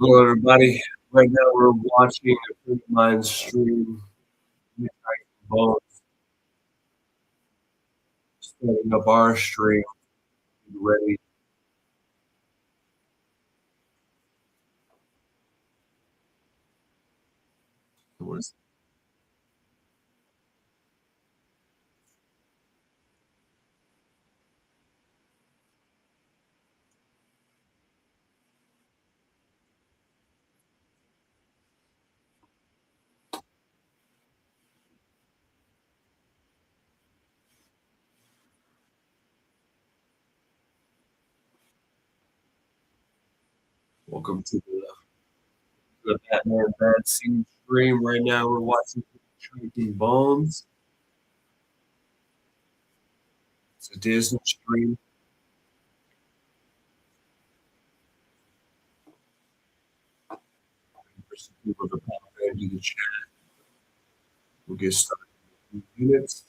Hello, everybody. Right now, we're watching a friend of mine stream Hitchhiking Bones, setting up our stream. Ready? Was welcome to the Batman Bad Scene stream. Right now, we're watching Hitchhiking Bones. It's a Disney stream. For some people to pop into the chat. We'll get started in a few minutes.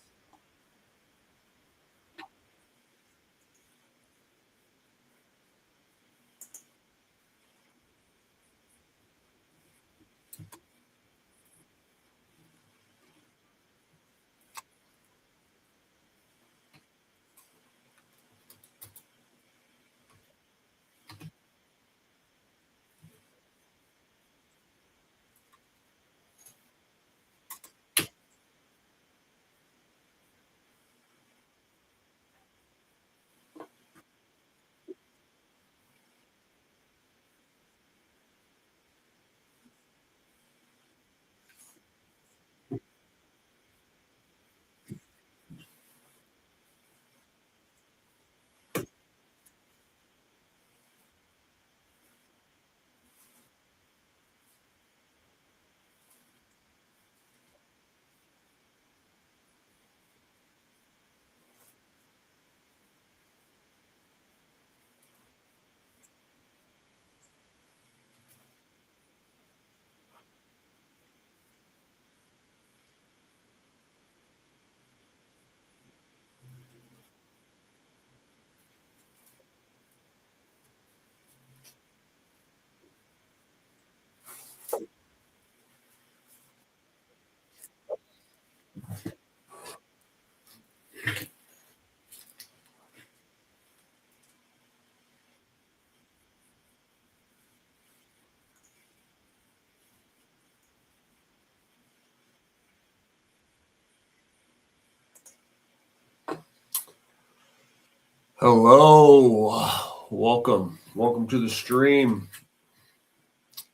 Hello, welcome to the stream.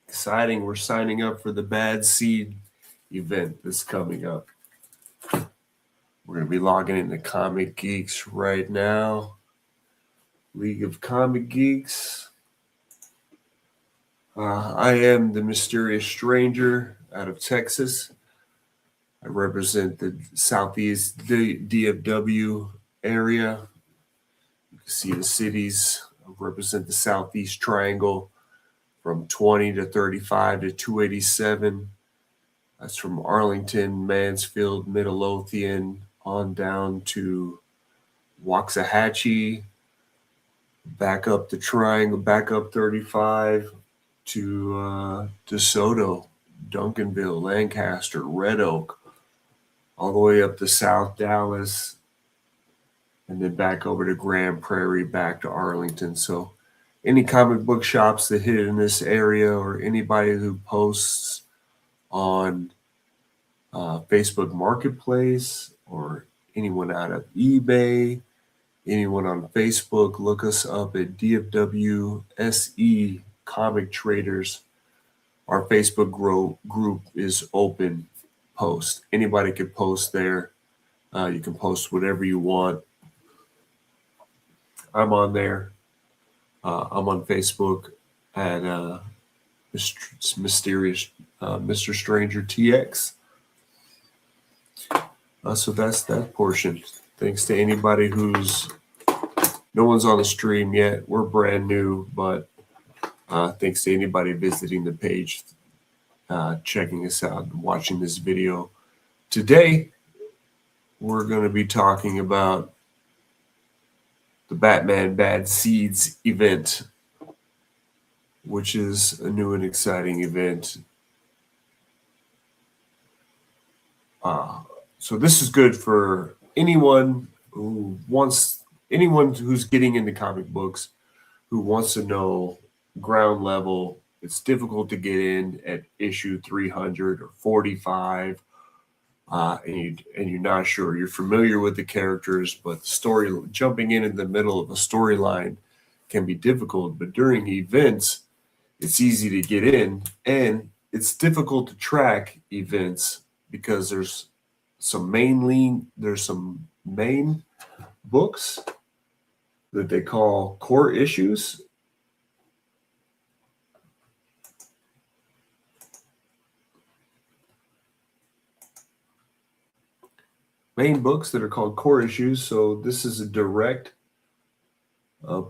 Exciting! We're signing up for the Bad Seed event that's coming up. We're going to be logging into Comic Geeks right now. League of Comic Geeks. I am the mysterious stranger out of Texas. I represent the Southeast DFW area. You can see the cities. I represent the Southeast Triangle from 20 to 35 to 287. That's from Arlington, Mansfield, Midlothian, on down to Waxahachie, back up the triangle, back up 35 to DeSoto, Duncanville, Lancaster, Red Oak, all the way up to South Dallas, and then back over to Grand Prairie, back to Arlington. So any comic book shops that hit in this area, or anybody who posts on Facebook Marketplace, or anyone out of eBay, anyone on Facebook, look us up at DFW SE Comic Traders. Our Facebook group is open. Post. Anybody can post there. You can post whatever you want. I'm on there. I'm on Facebook at Mysterious Mr. Stranger TX. So that's that portion. Thanks to anybody who's no one's on the stream yet. We're brand new, but thanks to anybody visiting the page, checking us out, and watching this video. Today, we're going to be talking about the Batman Bad Seeds event. which is a new and exciting event. So this is good for anyone who's getting into comic books, who wants to know ground level. It's difficult to get in at issue 300 or 45, and you're not sure. You're familiar with the characters, but the story, jumping in the middle of a storyline can be difficult. But during events, it's easy to get in, and it's difficult to track events because there's some main books that they call core issues. Main books that are called core issues. So this is a direct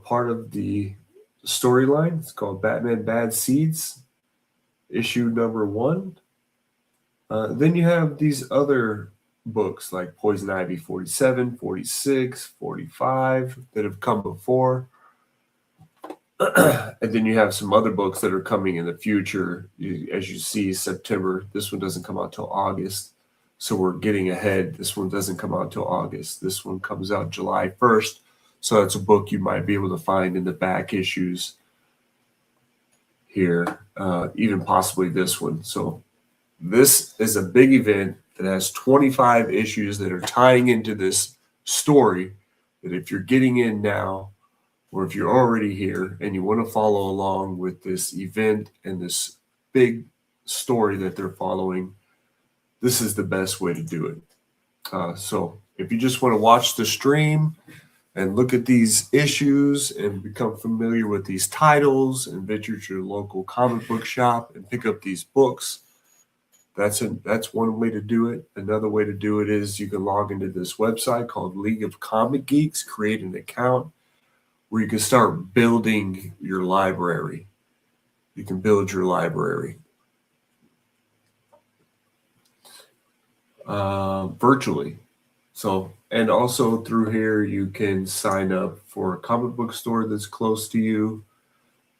part of the storyline. It's called Batman Bad Seeds, issue number 1. Then you have these other books like Poison Ivy 47, 46, 45 that have come before. And then you have some other books that are coming in the future. As you see, September, this one doesn't come out till August. So we're getting ahead. This one doesn't come out till August. This one comes out July 1st. So that's a book you might be able to find in the back issues here, even possibly this one. So this is a big event that has 25 issues that are tying into this story, that if you're getting in now, or if you're already here and you want to follow along with this event and this big story that they're following, this is the best way to do it. So if you just want to watch the stream and look at these issues and become familiar with these titles and visit your local comic book shop and pick up these books, that's one way to do it. Another way to do it is you can log into this website called League of Comic Geeks, create an account where you can start building your library. You can build your library virtually. So, and also through here, you can sign up for a comic book store that's close to you.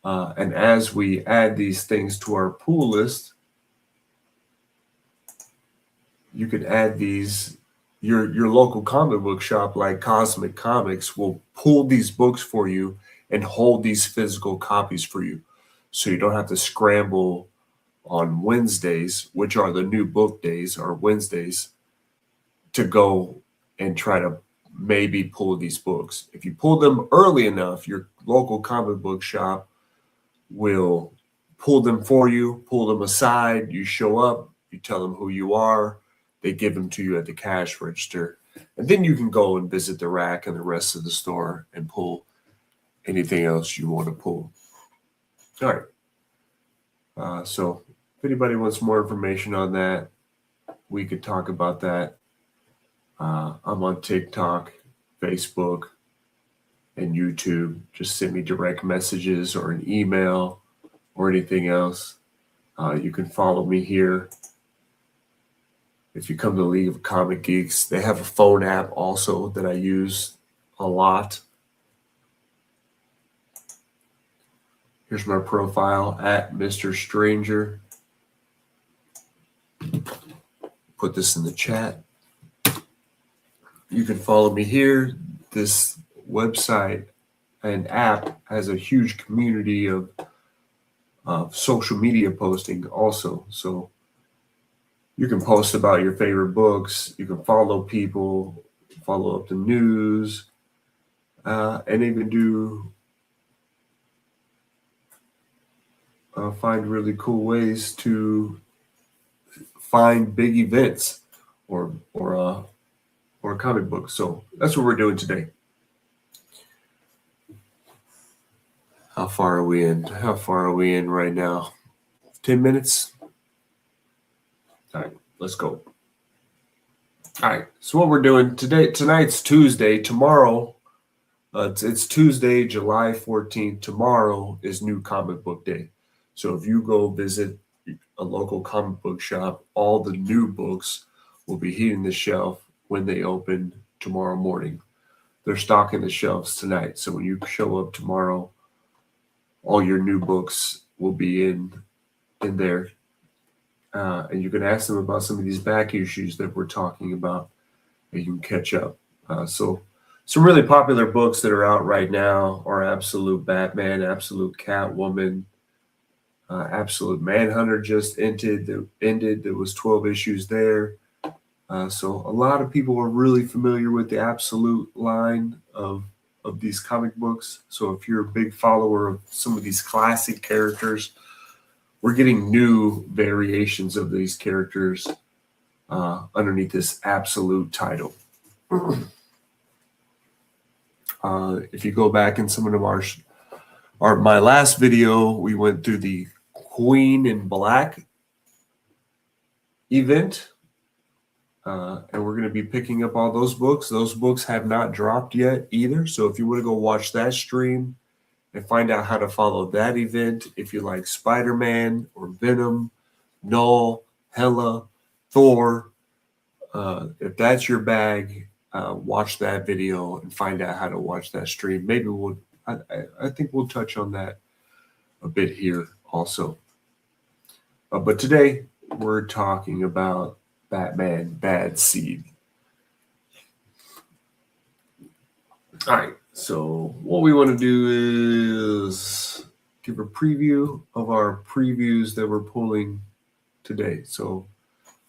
And as we add these things to our pool list, you can add these. Your local comic book shop like Cosmic Comics will pull these books for you and hold these physical copies for you. So you don't have to scramble on Wednesdays, which are the new book days, or Wednesdays, to go and try to maybe pull these books. If you pull them early enough, your local comic book shop will pull them for you, pull them aside. You show up, you tell them who you are, they give them to you at the cash register. And then you can go and visit the rack and the rest of the store and pull anything else you want to pull. All right. So if anybody wants more information on that, we could talk about that. I'm on TikTok, Facebook, and YouTube. Just send me direct messages or an email or anything else. You can follow me here. If you come to the League of Comic Geeks, they have a phone app also that I use a lot. Here's my profile at Mr. Stranger. Put this in the chat. You can follow me here. This website and app has a huge community of social media posting also. So you can post about your favorite books. You can follow people, follow up the news, and even do find really cool ways to find big events or comic books. So that's what we're doing today. How far are we in? How far are we in right now? 10 minutes? All right, let's go. All right, so what we're doing tonight's Tuesday. Tomorrow, it's Tuesday, July 14th. Tomorrow is New Comic Book Day. So if you go visit a local comic book shop, all the new books will be hitting the shelf when they open tomorrow morning. They're stocking the shelves tonight. So when you show up tomorrow, all your new books will be in there. And you can ask them about some of these back issues that we're talking about, and you can catch up. So some really popular books that are out right now are Absolute Batman, Absolute Catwoman, Absolute Manhunter just ended. There was 12 issues there. So a lot of people are really familiar with the Absolute line of these comic books. So if you're a big follower of some of these classic characters, we're getting new variations of these characters underneath this Absolute title. If you go back in some of my last video, we went through the Queen in Black event. And we're going to be picking up all those books. Those books have not dropped yet either. So if you want to go watch that stream and find out how to follow that event, if you like Spider-Man or Venom, Null, Hela, Thor, if that's your bag, watch that video and find out how to watch that stream. Maybe I think we'll touch on that a bit here also. But today we're talking about Batman Bad Seed. All right, so what we want to do is give a preview of our previews that we're pulling today. So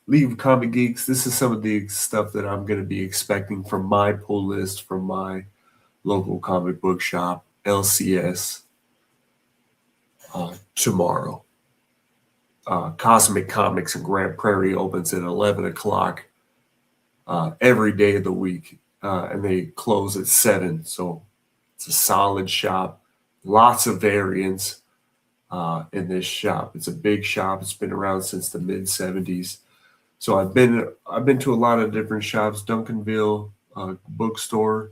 League of Comic Geeks, this is some of the stuff that I'm going to be expecting from my pull list from my local comic book shop, LCS, tomorrow. Cosmic Comics in Grand Prairie opens at 11 o'clock every day of the week, and they close at 7. So it's a solid shop. Lots of variants in this shop. It's a big shop. It's been around since the mid-70s. So I've been to a lot of different shops. Duncanville bookstore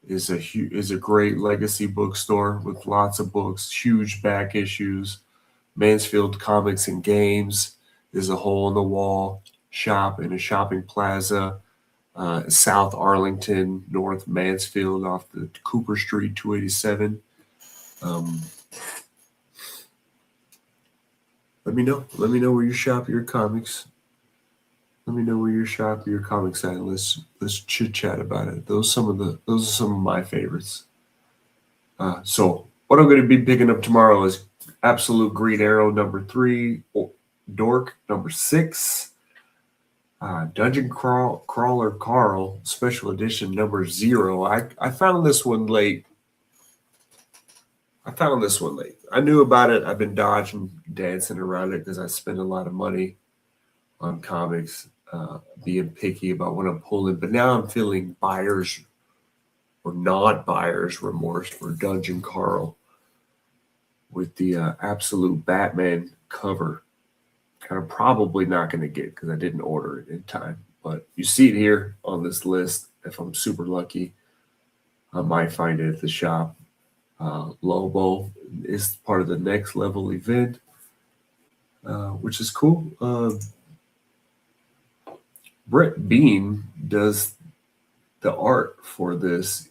is a great legacy bookstore with lots of books, huge back issues. Mansfield Comics and Games is a hole-in-the-wall shop in a shopping plaza. South Arlington, North Mansfield off the Cooper Street 287. Let me know where you shop your comics. Let me know where you shop your comics at. Let's chit chat about it. Those are some of my favorites. So what I'm going to be picking up tomorrow is Absolute Green Arrow number 3, Dork number 6, Dungeon Crawler Carl special edition number 0. I found this one late. I knew about it. I've been dancing around it because I spend a lot of money on comics, being picky about what I'm pulling. But now I'm feeling buyer's or not buyer's remorse for Dungeon Carl with the Absolute Batman cover. I'm probably not going to get because I didn't order it in time. But you see it here on this list. If I'm super lucky, I might find it at the shop. Lobo is part of the Next Level event, which is cool. Brett Bean does the art for this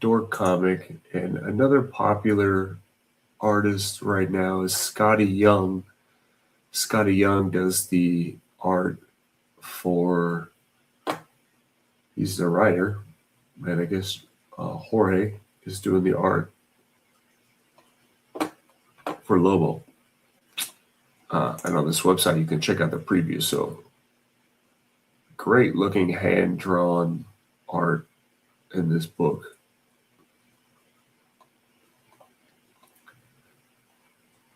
Dork comic, and another popular artist right now is Scotty Young. Scotty Young does the art for, he's the writer, and I guess Jorge is doing the art for Lobo. And on this website, you can check out the preview. So great looking hand-drawn art in this book.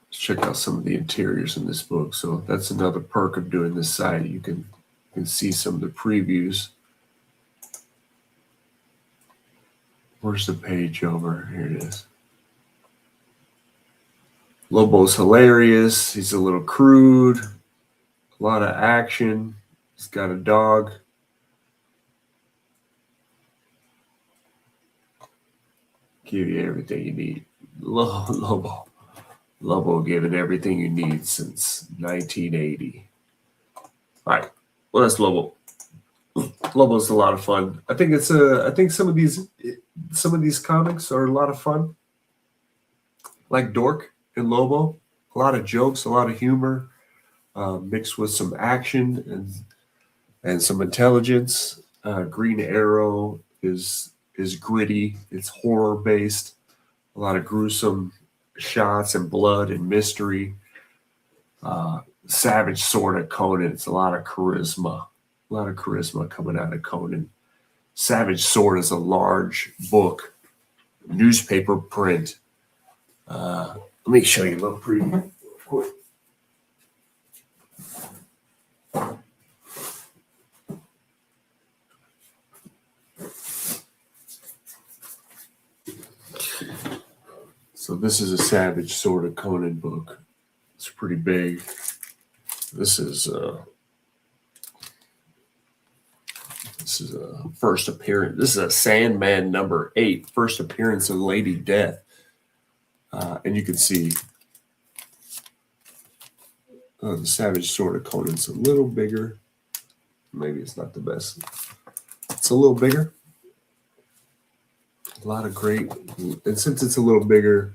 Let's check out some of the interiors in this book. So that's another perk of doing this site. You can see some of the previews. Where's the page over? Here it is. Lobo's hilarious. He's a little crude. A lot of action. He's got a dog. Give you everything you need. Lobo giving everything you need since 1980. All right. Well, that's Lobo. Lobo's a lot of fun. I think some of these comics are a lot of fun. Like Dork. in Lobo. A lot of jokes, a lot of humor, mixed with some action and some intelligence. Green Arrow is gritty. It's horror based. A lot of gruesome shots and blood and mystery. Savage Sword of Conan. It's a lot of charisma. A lot of charisma coming out of Conan. Savage Sword is a large book, newspaper print. Let me show you a little preview. So this is a Savage Sword of Conan book. It's pretty big. This is a first appearance. This is a Sandman number 8, first appearance of Lady Death. And you can see the Savage Sword of Conan's a little bigger. Maybe it's not the best. It's a little bigger. A lot of great, and since it's a little bigger,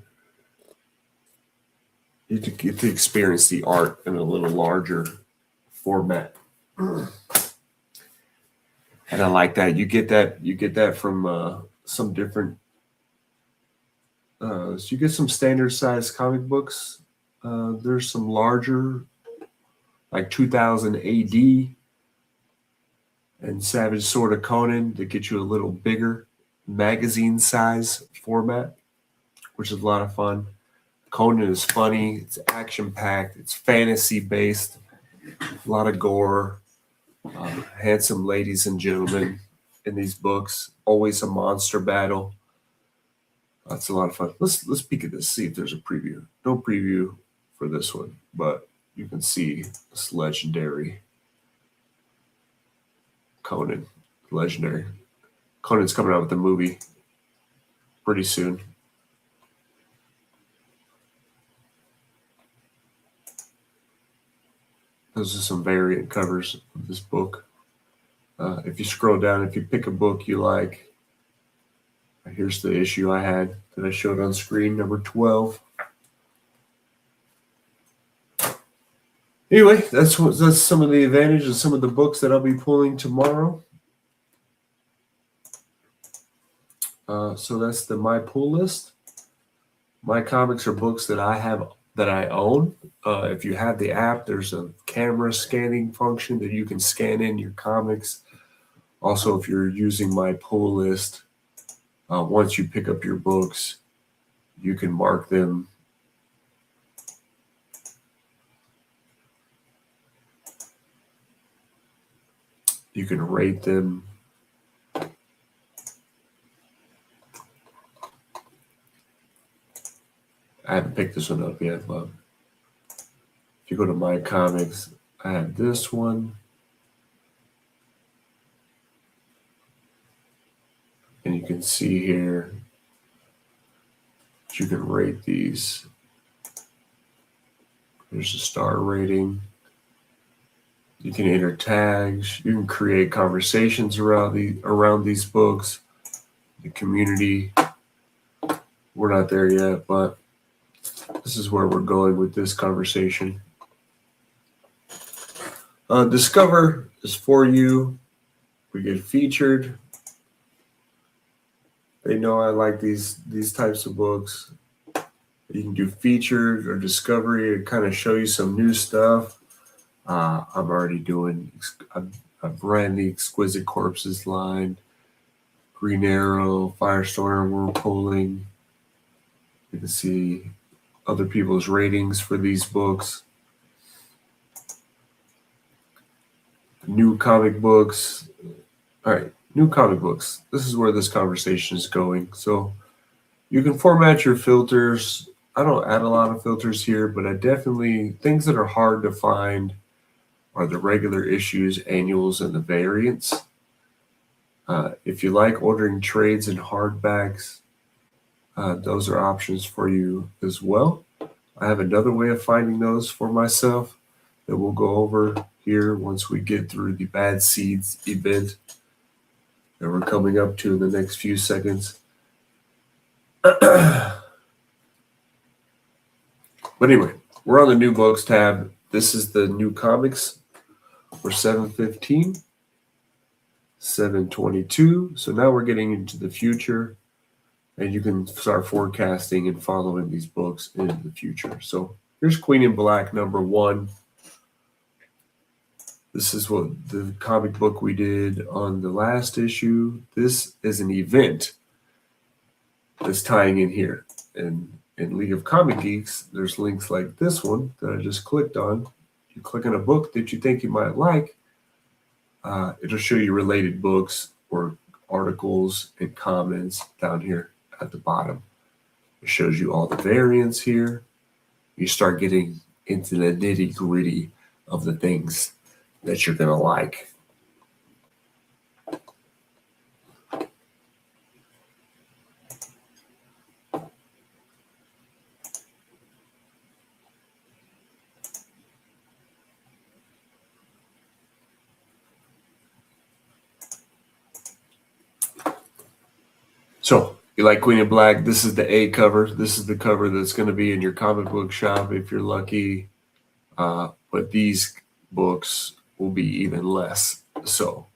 you get to experience the art in a little larger format. And I like that. You get that from some different. So you get some standard size comic books. There's some larger, like 2000 AD, and Savage Sword of Conan that get you a little bigger magazine size format, which is a lot of fun. Conan is funny. It's action packed. It's fantasy based. A lot of gore. Handsome ladies and gentlemen in these books. Always a monster battle. That's a lot of fun. Let's peek at this. See if there's a preview. No preview for this one, but you can see this legendary Conan. Legendary. Conan's coming out with a movie pretty soon. Those are some variant covers of this book. If you scroll down, if you pick a book you like, here's the issue I had that I showed on screen, number 12. Anyway, that's some of the advantages of some of the books that I'll be pulling tomorrow. So that's my pull list. My comics are books that I own. If you have the app, there's a camera scanning function that you can scan in your comics. Also, if you're using my pull list, once you pick up your books, you can mark them. You can rate them. I haven't picked this one up yet, but if you go to my comics, I have this one. And you can see here that you can rate these. There's a star rating. You can enter tags. You can create conversations around these books. The community. We're not there yet, but this is where we're going with this conversation. Discover is for you. We get featured. They know I like these types of books. You can do featured or discovery and kind of show you some new stuff. I'm already doing. I've ran the Exquisite Corpses line, Green Arrow, Firestorm. We're pulling. You can see other people's ratings for these books. New comic books. All right, new comic books. This is where this conversation is going. So you can format your filters. I don't add a lot of filters here, but I definitely, things that are hard to find are the regular issues, annuals, and the variants. If you like ordering trades and hardbacks, those are options for you as well. I have another way of finding those for myself that we'll go over here once we get through the Bad Seeds event that we're coming up to in the next few seconds. But anyway, we're on the new books tab. This is the new comics for 7/15, 7/22. So now we're getting into the future, and you can start forecasting and following these books into the future. So here's Queen in Black #1. This is what the comic book we did on the last issue. This is an event that's tying in here. And in League of Comic Geeks, there's links like this one that I just clicked on. You click on a book that you think you might like, it'll show you related books or articles and comments down here at the bottom. It shows you all the variants here. You start getting into the nitty-gritty of the things that you're going to like. So, you like Queen in Black? This is the A cover. This is the cover that's going to be in your comic book shop if you're lucky. But these books will be even less so.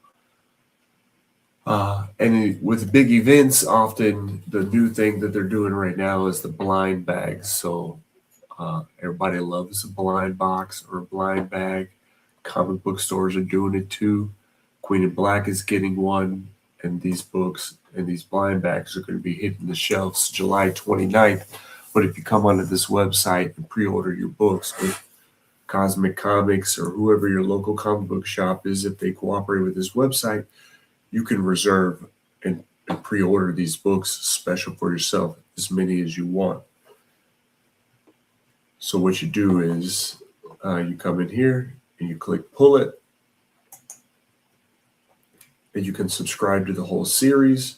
And with big events, often the new thing that they're doing right now is the blind bags. So everybody loves a blind box or a blind bag. Comic book stores are doing it too. Queen in Black is getting one, and these books and these blind bags are going to be hitting the shelves July 29th. But if you come onto this website and pre-order your books with Cosmic Comics or whoever your local comic book shop is, if they cooperate with this website, you can reserve and pre-order these books special for yourself, as many as you want. So what you do is you come in here and you click pull it, and you can subscribe to the whole series,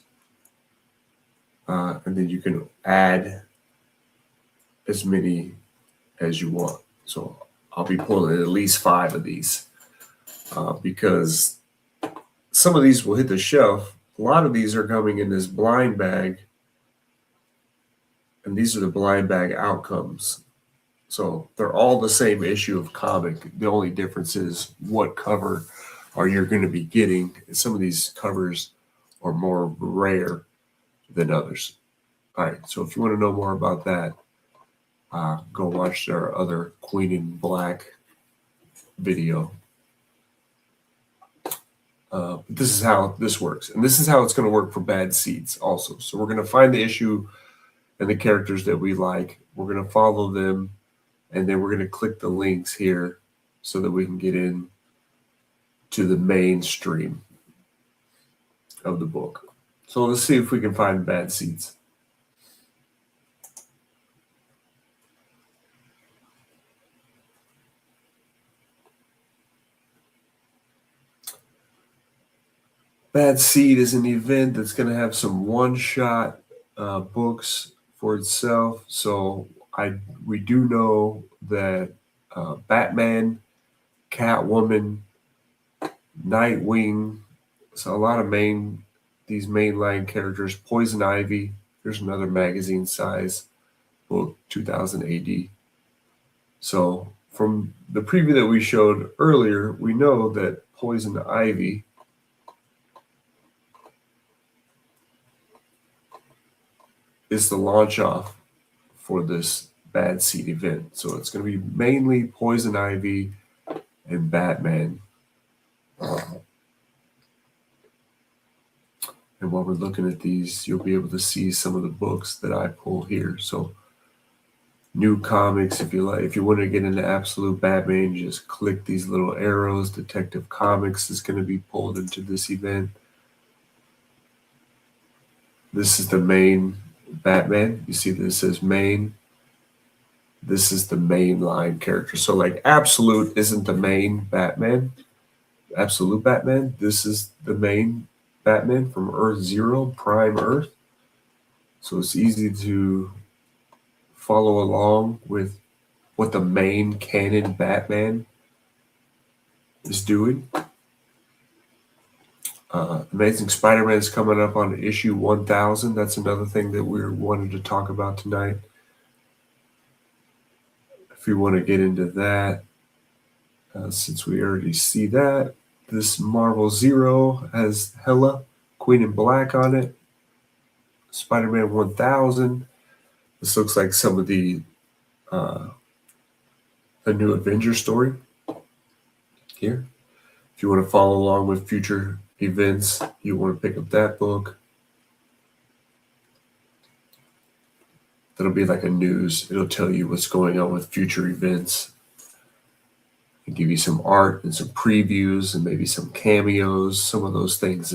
and then you can add as many as you want. So I'll be pulling at least 5 of these because some of these will hit the shelf. A lot of these are coming in this blind bag, and these are the blind bag outcomes. So they're all the same issue of comic. The only difference is what cover are you going to be getting. Some of these covers are more rare than others. All right, so if you want to know more about that, go watch our other Queen in Black video. This is how this works. And this is how it's going to work for Bad Seeds also. So we're going to find the issue and the characters that we like. We're going to follow them, and then we're going to click the links here so that we can get in to the mainstream of the book. So let's see if we can find Bad Seeds. Bad Seed is an event that's going to have some one-shot books for itself. So we do know that Batman, Catwoman, Nightwing, so a lot of these mainline characters, Poison Ivy. There's another magazine size book, 2000 AD. So from the preview that we showed earlier, we know that Poison Ivy is the launch off for this Bad Seed event. So it's going to be mainly Poison Ivy and Batman. And while we're looking at these, you'll be able to see some of the books that I pull here. So new comics, if you want to get into Absolute Batman, just click these little arrows. Detective Comics is going to be pulled into this event. This is the main Batman. You see this says main. This is the main line character. So like Absolute isn't the main Batman. Absolute Batman. This is the main Batman from Earth Zero, Prime Earth. So it's easy to follow along with what the main canon Batman is doing. Amazing Spider-Man is coming up on issue 1000. That's another thing that we wanted to talk about tonight. if you want to get into that, since we already see that, this Marvel Zero has Hela, Queen in Black on it, Spider-Man 1000. This looks like some of the new Avenger story here. If you want to follow along with future events, you want to pick up that book. That'll be like a news. It'll tell you what's going on with future events. It'll give you some art and some previews and maybe some cameos. Some of those things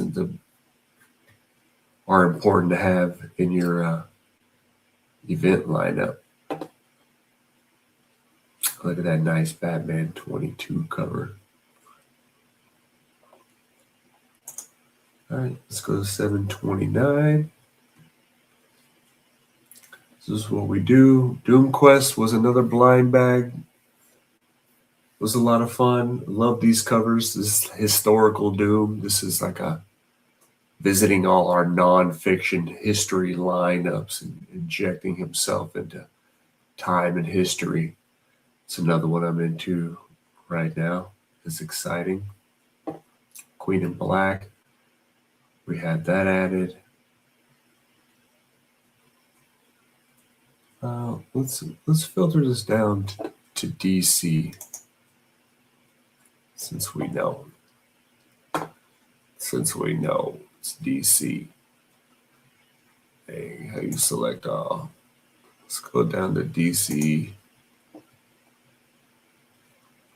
are important to have in your event lineup. Look at that nice Batman 22 cover. All right, let's go to 729. This is what we do. Doom Quest was another blind bag. It was a lot of fun. Love these covers. This is historical Doom. This is like a visiting all our nonfiction history lineups and injecting himself into time and history. It's another one I'm into right now. It's exciting. Queen in Black. We had that added. Let's filter this down to DC, since we know it's DC. Hey, how you select all? Let's go down to DC.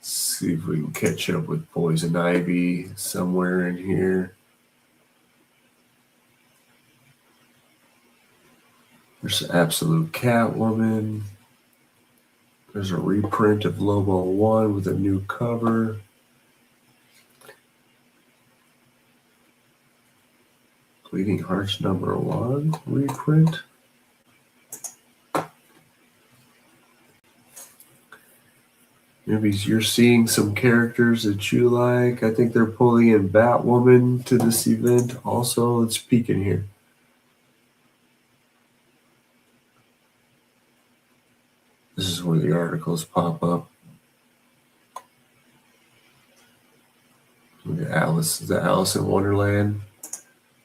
See if we can catch up with Poison Ivy somewhere in here. There's Absolute Catwoman. There's a reprint of Lobo 1 with a new cover. Bleeding Hearts #1 reprint. Maybe you're seeing some characters that you like. I think they're pulling in Batwoman to this event also. Let's peek in here. This is where the articles pop up. Look at Alice. Is that Alice in Wonderland?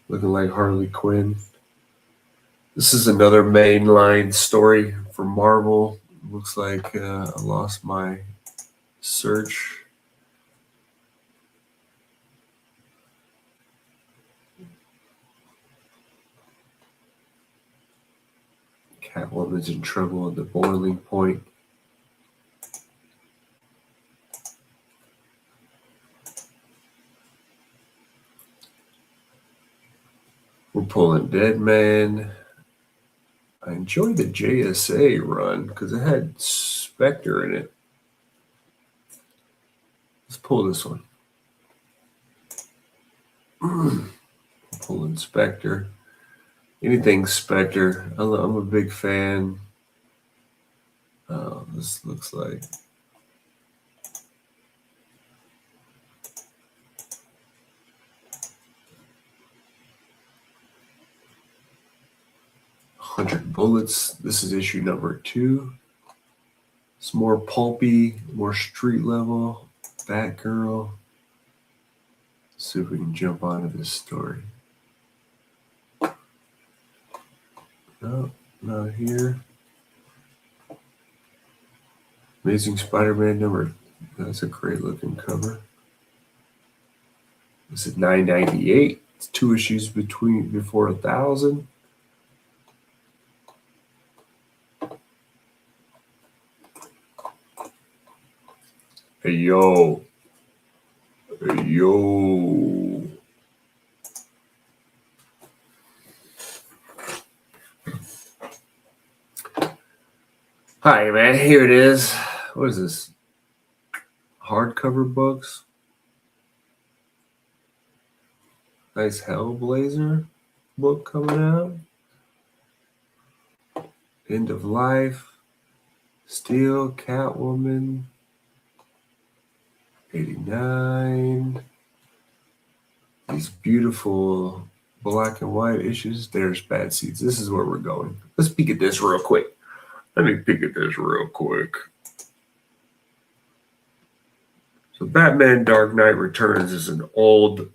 Looking like Harley Quinn. This is another mainline story for Marvel. Looks like I lost my search. Catwoman's in trouble at the boiling point. We're pulling Deadman. I enjoyed the JSA run because it had Spectre in it. Let's pull this one. Pulling Spectre. Anything Spectre. I'm a big fan. This looks like "100 Bullets." This is issue #2. It's more pulpy, more street level. Batgirl. Let's see if we can jump onto this story. No, not here. Amazing Spider-Man That's a great looking cover. This is $9.98. It's 2 issues before 1,000. Hey yo. Hey yo. Hi man, here it is. What is this? Hardcover books. Nice Hellblazer book coming out. End of Life. Steel, Catwoman. 89. These beautiful black and white issues. There's Bad Seeds. This is where we're going. Let's peek at this real quick. Let me peek at this real quick. So Batman Dark Knight Returns is an old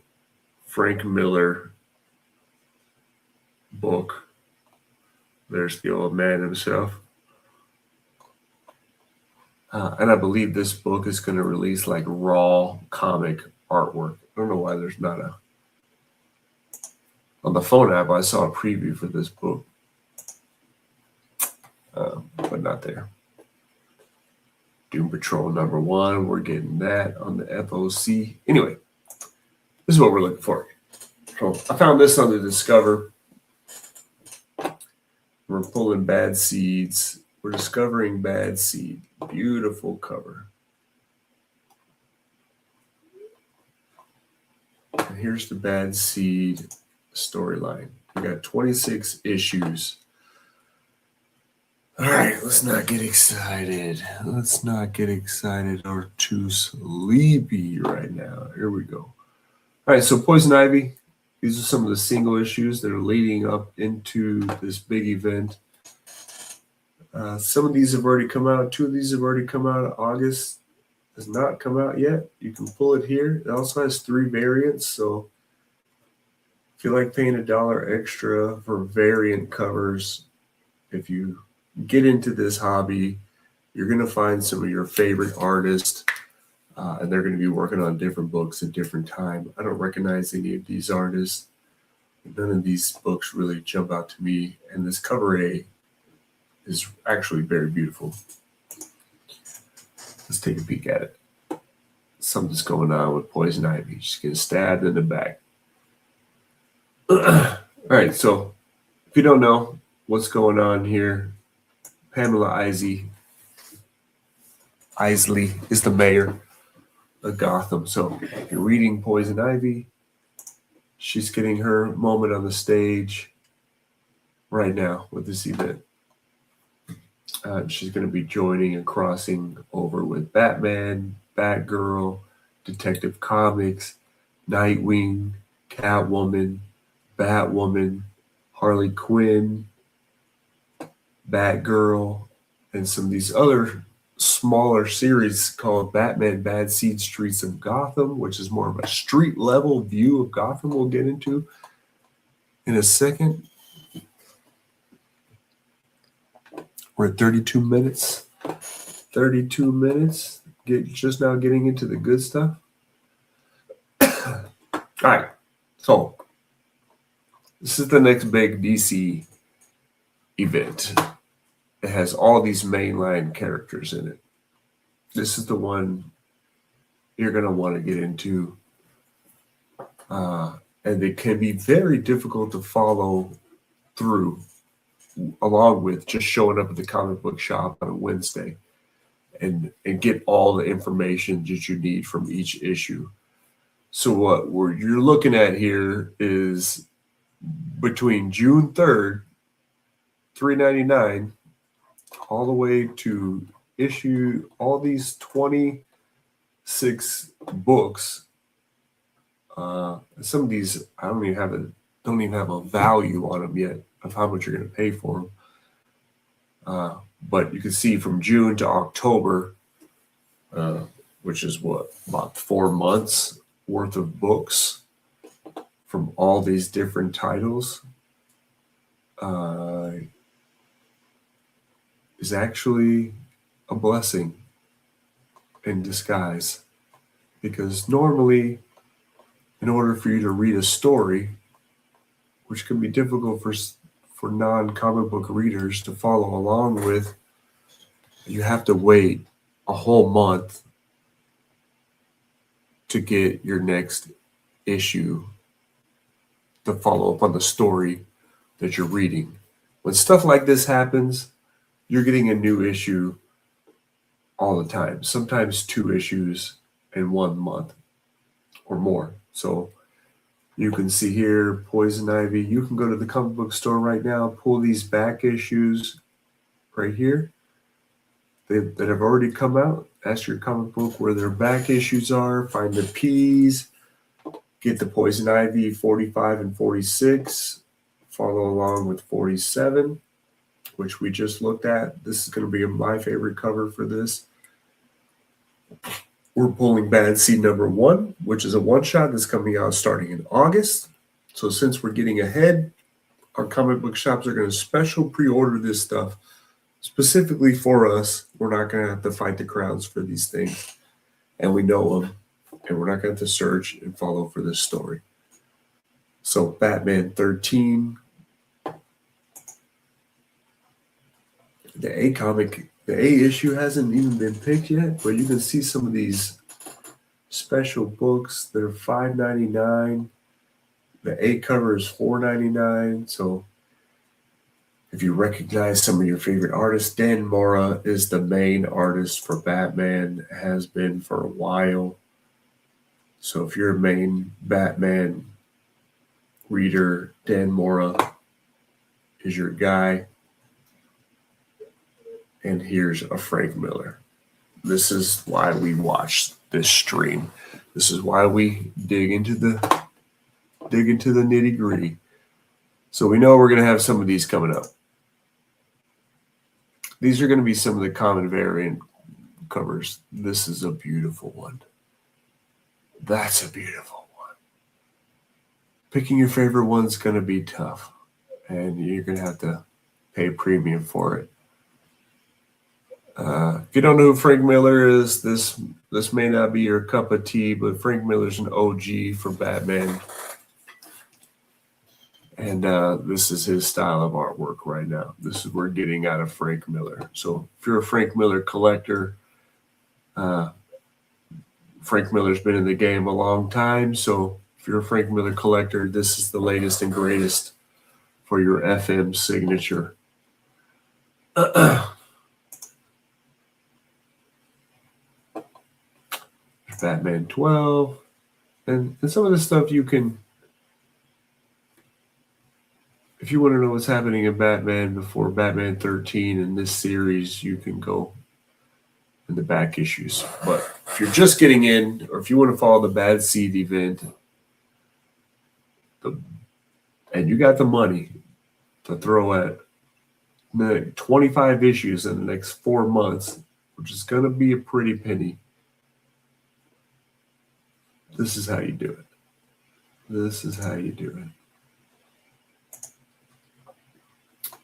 Frank Miller book. There's the old man himself. And I believe this book is going to release like raw comic artwork. I don't know why there's not a... On the phone app, I saw a preview for this book, but not there. Doom Patrol #1, we're getting that on the FOC. Anyway, this is what we're looking for. So I found this on the Discover. We're pulling Bad Seeds. We're discovering Bad Seed. Beautiful cover. And here's the Bad Seed storyline. We got 26 issues. All right, let's not get excited. Let's not get excited or too sleepy right now. Here we go. All right, so Poison Ivy. These are some of the single issues that are leading up into this big event. Some of these have already come out. 2 of these have already come out. August has not come out yet. You can pull it here. It also has 3 variants, so if you like paying $1 extra for variant covers, if you get into this hobby, you're going to find some of your favorite artists, and they're going to be working on different books at different time. I don't recognize any of these artists. None of these books really jump out to me, and this cover A is actually very beautiful. Let's take a peek at it. Something's going on with Poison Ivy. She's getting stabbed in the back. All right, so if you don't know what's going on here, Pamela Isley is the mayor of Gotham. So you're reading Poison Ivy. She's getting her moment on the stage right now with this event. She's going to be joining and crossing over with Batman, Batgirl, Detective Comics, Nightwing, Catwoman, Batwoman, Harley Quinn, Batgirl, and some of these other smaller series called Batman Bad Seed Streets of Gotham, which is more of a street level view of Gotham we'll get into in a second. We're at 32 minutes. 32 minutes. Just now getting into the good stuff. All right. So this is the next big DC event. It has all these mainline characters in it. This is the one you're going to want to get into. And it can be very difficult to follow through, along with just showing up at the comic book shop on a Wednesday and get all the information that you need from each issue. So what you're looking at here is between June 3rd, $3.99, all the way to issue all these 26 books. Some of these I don't even have a value on them yet of how much you're going to pay for them. But you can see from June to October, which is about 4 months worth of books from all these different titles, is actually a blessing in disguise. Because normally, in order for you to read a story, which can be difficult for non-comic book readers to follow along with, you have to wait a whole month to get your next issue to follow up on the story that you're reading. When stuff like this happens, you're getting a new issue all the time, sometimes 2 issues in 1 month or more. So you can see here, Poison Ivy. You can go to the comic book store right now, pull these back issues right here that have already come out. Ask your comic book where their back issues are. Find the P's. Get the Poison Ivy 45 and 46. Follow along with 47, which we just looked at. This is going to be my favorite cover for this. We're pulling Bad Seed number 1, which is a one-shot that's coming out starting in August. So since we're getting ahead, our comic book shops are going to special pre-order this stuff specifically for us. We're not going to have to fight the crowds for these things, and we know them, and we're not going to have to search and follow for this story. So Batman 13, the A issue hasn't even been picked yet, but you can see some of these special books. They're $5.99. The A cover is $4.99. So if you recognize some of your favorite artists, Dan Mora is the main artist for Batman, has been for a while. So if you're a main Batman reader, Dan Mora is your guy. And here's a Frank Miller. This is why we watch this stream. This is why we dig into the nitty gritty. So we know we're going to have some of these coming up. These are going to be some of the common variant covers. This is a beautiful one. That's a beautiful one. Picking your favorite one's going to be tough, and you're going to have to pay a premium for it. If you don't know who Frank Miller is, this may not be your cup of tea, but Frank Miller's an OG for Batman. And this is his style of artwork right now. This is what we're getting out of Frank Miller. So if you're a Frank Miller collector, Frank Miller's been in the game a long time. So if you're a Frank Miller collector, this is the latest and greatest for your FM signature. Batman 12. And some of the stuff you can, if you want to know what's happening in Batman before Batman 13 in this series, you can go in the back issues. But if you're just getting in, or if you want to follow the Bad Seed event, and you got the money to throw at 25 issues in the next 4 months, which is going to be a pretty penny, this is how you do it. This is how you do it.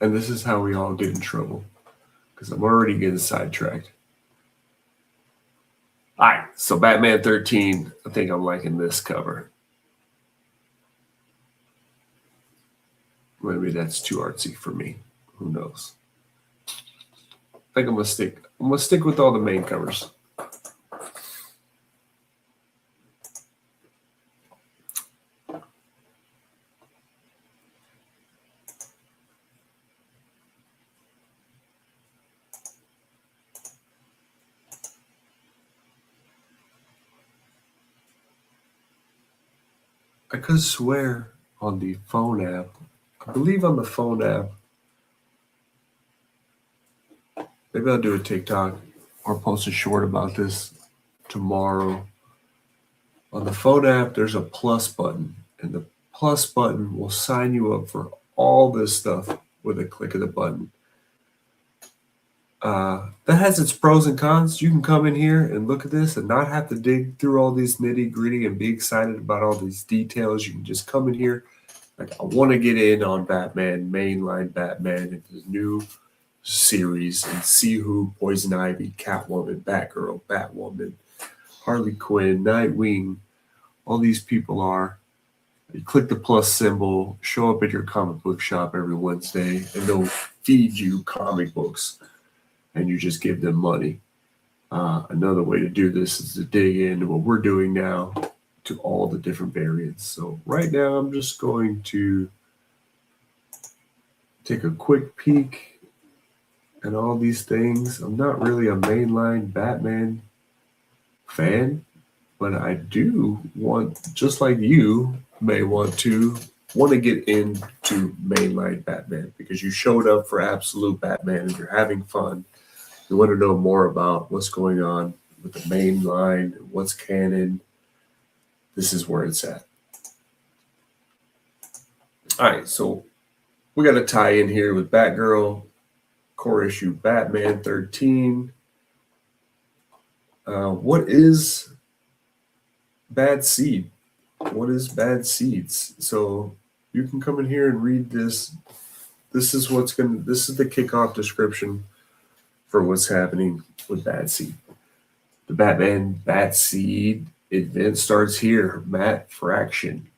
And this is how we all get in trouble, because I'm already getting sidetracked. All right, so Batman 13, I think I'm liking this cover. Maybe that's too artsy for me. Who knows? I think I'm gonna stick with all the main covers. I could swear on the phone app, I believe on the phone app, maybe I'll do a TikTok or post a short about this tomorrow. On the phone app, there's a plus button, and the plus button will sign you up for all this stuff with a click of the button. That has its pros and cons. You can come in here and look at this and not have to dig through all these nitty gritty and be excited about all these details. You can just come in here. Like, I want to get in on Batman, mainline Batman, his new series, and see who Poison Ivy, Catwoman, Batgirl, Batwoman, Harley Quinn, Nightwing, all these people are. You click the plus symbol, show up at your comic book shop every Wednesday, and they'll feed you comic books, and you just give them money. Another way to do this is to dig into what we're doing now to all the different variants. So right now, I'm just going to take a quick peek at all these things. I'm not really a mainline Batman fan, but I do want, just like you may want to get into mainline Batman, because you showed up for Absolute Batman and you're having fun. You want to know more about what's going on with the main line, what's canon. This is where it's at. All right, so we got to tie in here with Batgirl, core issue Batman 13. What is bad seed? What is bad seeds? So you can come in here and read this. This is the kickoff description for what's happening with bad seed. The Batman Bat Seed event starts here. Matt Fraction.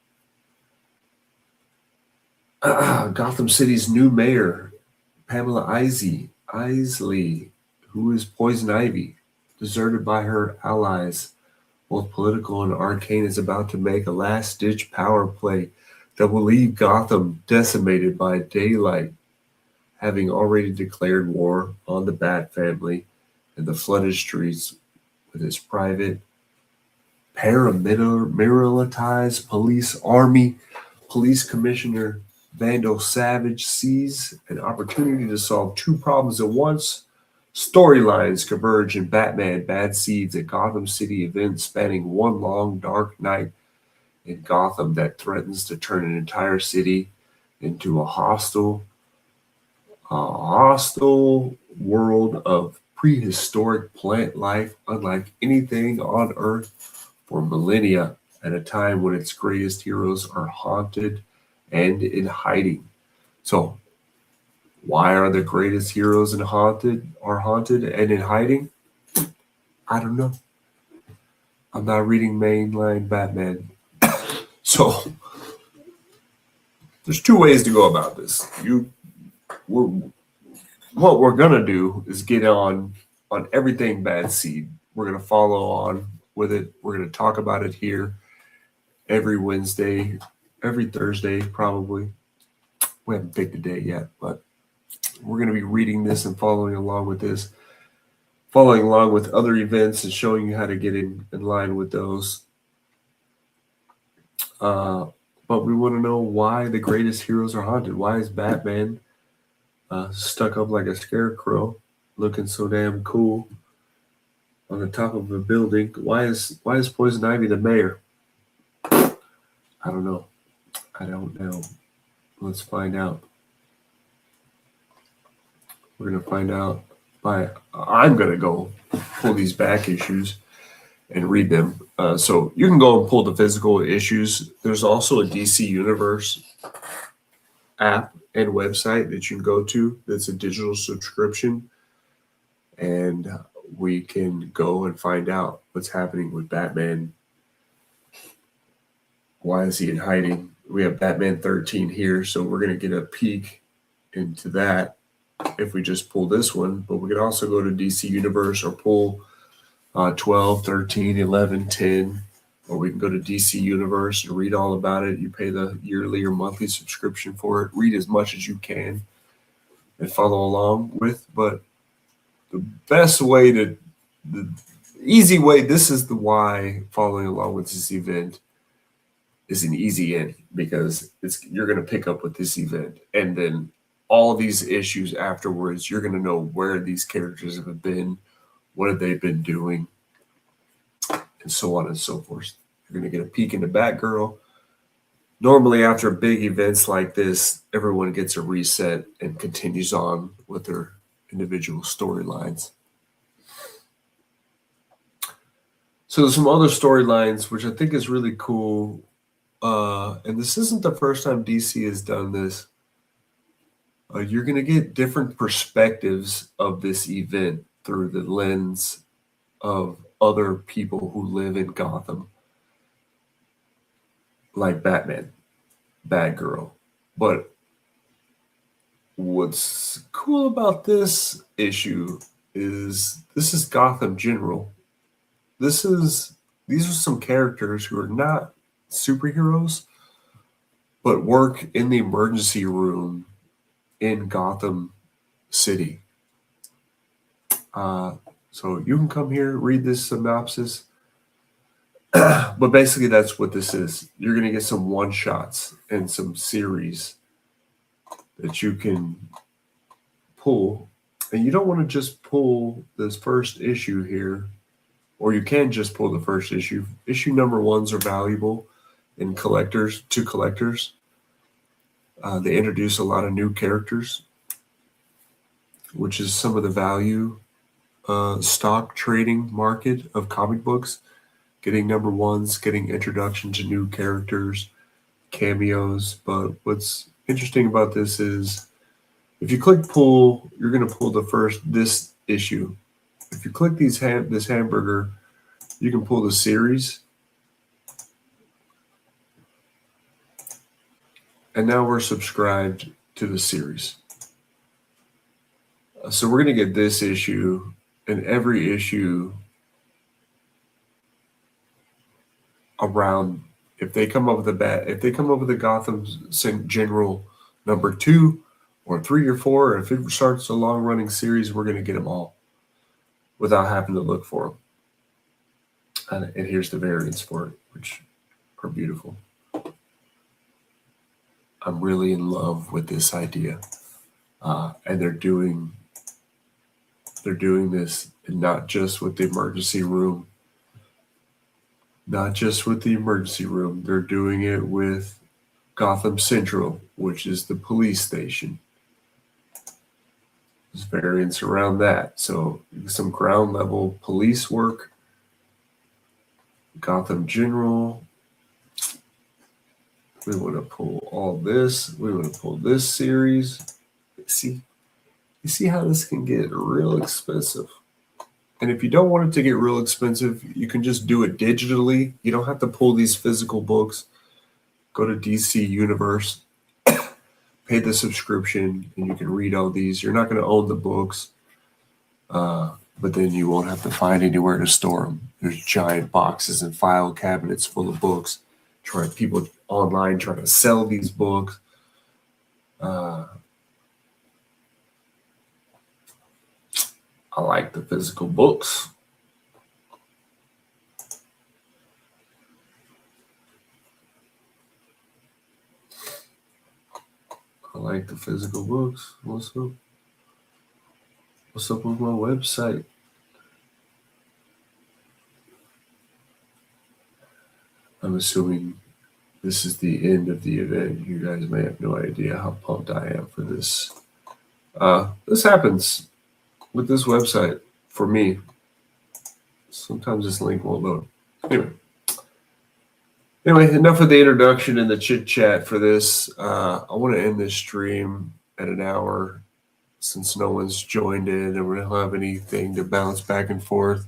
Gotham City's new mayor, Pamela Isley, who is Poison Ivy, deserted by her allies, both political and arcane, is about to make a last-ditch power play that will leave Gotham decimated by daylight, having already declared war on the Bat family and the flooded streets with his private paramilitarized police army. Police Commissioner Vandal Savage sees an opportunity to solve two problems at once. Storylines converge in Batman Bad Seeds, a Gotham City event spanning one long dark night in Gotham that threatens to turn an entire city into a hostile world of prehistoric plant life unlike anything on Earth for millennia, at a time when its greatest heroes are haunted and in hiding. So, why are the greatest heroes haunted and in hiding? I don't know. I'm not reading mainline Batman. So, there's two ways to go about this. What we're gonna do is get on everything Bad Seed. We're gonna follow on with it. We're gonna talk about it here every Wednesday, every Thursday, probably. We haven't picked a date yet, but we're gonna be reading this and following along with this, following along with other events and showing you how to get in line with those. But we want to know why the greatest heroes are haunted. Why is Batman stuck up like a scarecrow, looking so damn cool on the top of a building? Why is Poison Ivy the mayor? I don't know. Let's find out. We're gonna find out I'm gonna go pull these back issues and read them. So you can go and pull the physical issues. There's also a DC Universe app and website that you can go to. That's a digital subscription, and we can go and find out what's happening with Batman. Why is he in hiding? We have Batman 13 here, so we're going to get a peek into that if we just pull this one. But we can also go to DC Universe or pull 12, 13, 11, 10, or we can go to DC Universe and read all about it. You pay the yearly or monthly subscription for it. Read as much as you can and follow along with. But the easy way, this is the why following along with this event is an easy in, because you're going to pick up with this event, and then all these issues afterwards, you're going to know where these characters have been, what have they been doing, and so on and so forth. You're going to get a peek into Batgirl. Normally, after big events like this, everyone gets a reset and continues on with their individual storylines. So there's some other storylines, which I think is really cool. And this isn't the first time DC has done this. You're going to get different perspectives of this event through the lens of other people who live in Gotham, like Batman, Batgirl. But what's cool about this issue is this is Gotham General. These are some characters who are not superheroes, but work in the emergency room in Gotham City. So you can come here, read this synopsis. But basically that's what this is. You're going to get some one-shots and some series that you can pull. And you don't want to just pull this first issue here, or you can just pull the first issue. Issue number ones are valuable to collectors. They introduce a lot of new characters, which is some of the value stock trading market of comic books, getting number ones, getting introduction to new characters, cameos. But what's interesting about this is if you click pull, you're going to pull this issue. If you click this hamburger, you can pull the series. And now we're subscribed to the series. So we're going to get this issue and every issue around. If they come up with the Gotham General number 2 or 3 or 4, or if it starts a long running series, we're going to get them all without having to look for them. And here's the variants for it, which are beautiful. I'm really in love with this idea, and they're doing this, and not just with the emergency room. Not just with the emergency room. They're doing it with Gotham Central, which is the police station. There's variants around that. So some ground level police work. Gotham General. We want to pull all this. We want to pull this series. You see how this can get real expensive. And if you don't want it to get real expensive, you can just do it digitally. You don't have to pull these physical books. Go to DC Universe, pay the subscription, and you can read all these. You're not going to own the books, but then you won't have to find anywhere to store them. There's giant boxes and file cabinets full of books. People online trying to sell these books. I like the physical books. I like the physical books. What's up? What's up with my website? I'm assuming this is the end of the event. You guys may have no idea how pumped I am for this. This happens with this website for me. Sometimes this link won't load. Anyway, enough of the introduction and the chit chat for this. I want to end this stream at an hour since no one's joined in and we don't have anything to bounce back and forth.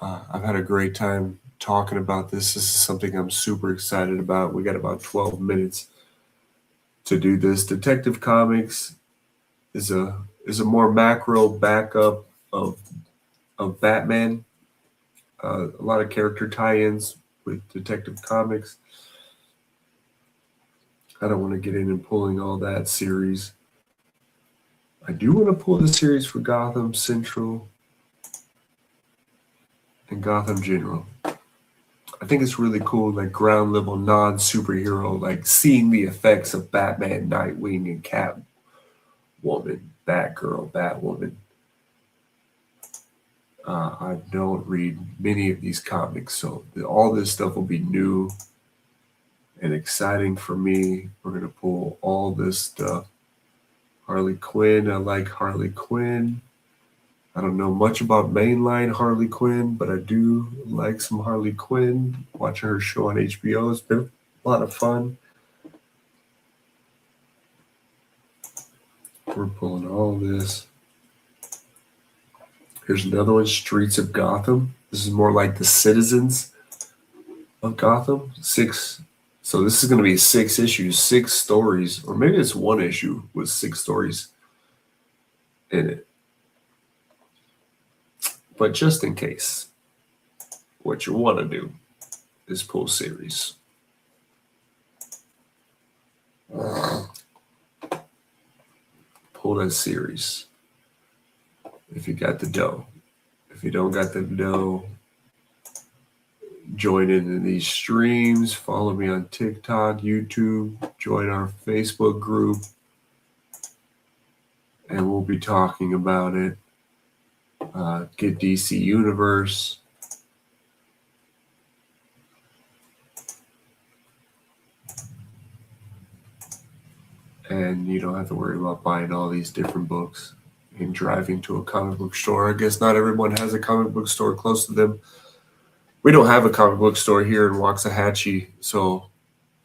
I've had a great time talking about this. This is something I'm super excited about. We got about 12 minutes to do this. Detective Comics is a more macro backup of Batman. A lot of character tie-ins with Detective Comics. I don't want to get in and pulling all that series. I do want to pull the series for Gotham Central and Gotham General. I think it's really cool, like ground level non-superhero, like seeing the effects of Batman, Nightwing, and Catwoman, Batgirl, Batwoman. I don't read many of these comics, so all this stuff will be new and exciting for me. We're going to pull all this stuff. Harley Quinn, I like Harley Quinn. I don't know much about mainline Harley Quinn, but I do like some Harley Quinn. Watching her show on HBO has been a lot of fun. We're pulling all this. Here's another one, Streets of Gotham. This is more like the citizens of Gotham. 6. So this is going to be 6 issues, 6 stories, or maybe it's 1 issue with 6 stories in it. But just in case, what you want to do is pull series. Pull that series. If you got the dough. If you don't got the dough, join in these streams. Follow me on TikTok, YouTube. Join our Facebook group. And we'll be talking about it. Get DC Universe. And you don't have to worry about buying all these different books. in driving to a comic book store. I guess not everyone has a comic book store close to them. We don't have a comic book store here in Waxahachie, so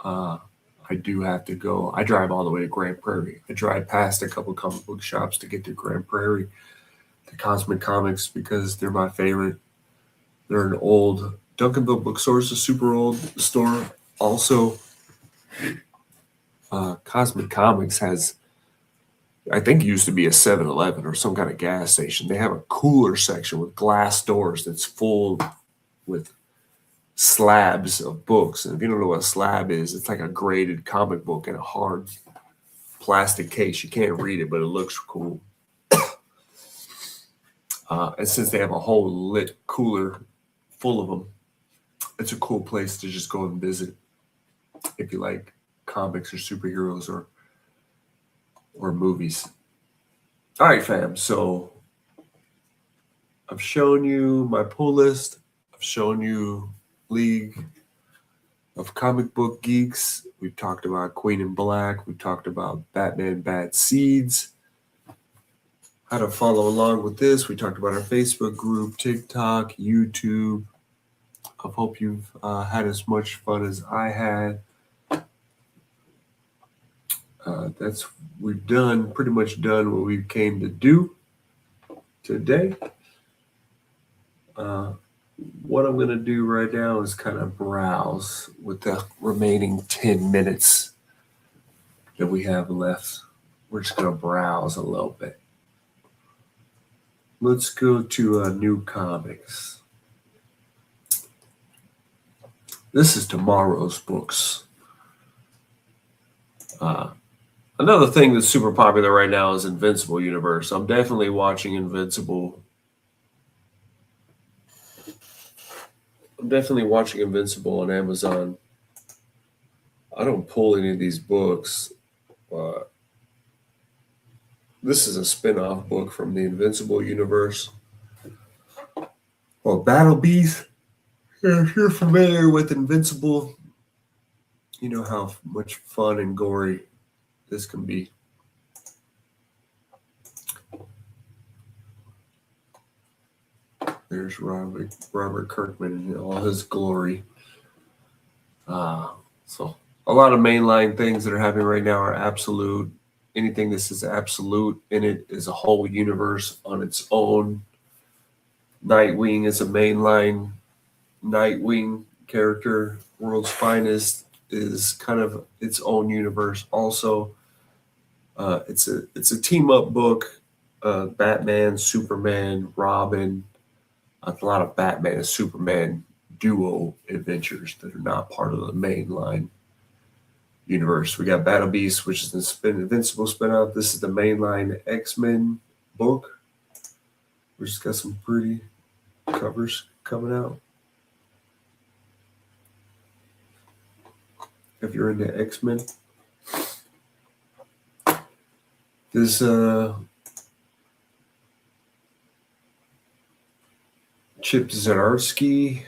I do have to go. I drive all the way to Grand Prairie. I drive past a couple comic book shops to get to Grand Prairie, to Cosmic Comics, because they're my favorite. They're an old Duncanville bookstore is a super old store. Also, Cosmic Comics has, I think it used to be a 7-Eleven or some kind of gas station. They have a cooler section with glass doors that's full with slabs of books. And if you don't know what a slab is, it's like a graded comic book in a hard plastic case. You can't read it, but it looks cool. And since they have a whole lit cooler full of them, it's a cool place to just go and visit if you like comics or superheroes or movies. All right, fam. So I've shown you my pull list. I've shown you League of Comic Book Geeks. We've talked about Queen in Black. We've talked about Batman Bad Seeds. How to follow along with this. We talked about our Facebook group, TikTok, YouTube. I hope you've had as much fun as I had. We've pretty much done what we came to do today. What I'm going to do right now is kind of browse with the remaining 10 minutes that we have left. We're just going to browse a little bit. Let's go to new comics. This is tomorrow's books. Another thing that's super popular right now is Invincible Universe. I'm definitely watching Invincible. I'm definitely watching Invincible on Amazon. I don't pull any of these books. This is a spin-off book from the Invincible Universe. Well, Battle Beast. If you're familiar with Invincible, you know how much fun and gory this can be. There's Robert Kirkman in all his glory. So a lot of mainline things that are happening right now are absolute. Anything that says absolute in it is a whole universe on its own. Nightwing is a mainline Nightwing character. World's Finest is kind of its own universe also. It's a team up book. Batman, Superman, Robin, a lot of Batman and Superman duo adventures that are not part of the mainline universe. We got Battle Beast, which is the Invincible spinoff. This is the mainline X-Men book. We just got some pretty covers coming out. If you're into X-Men, this Chip Zdarsky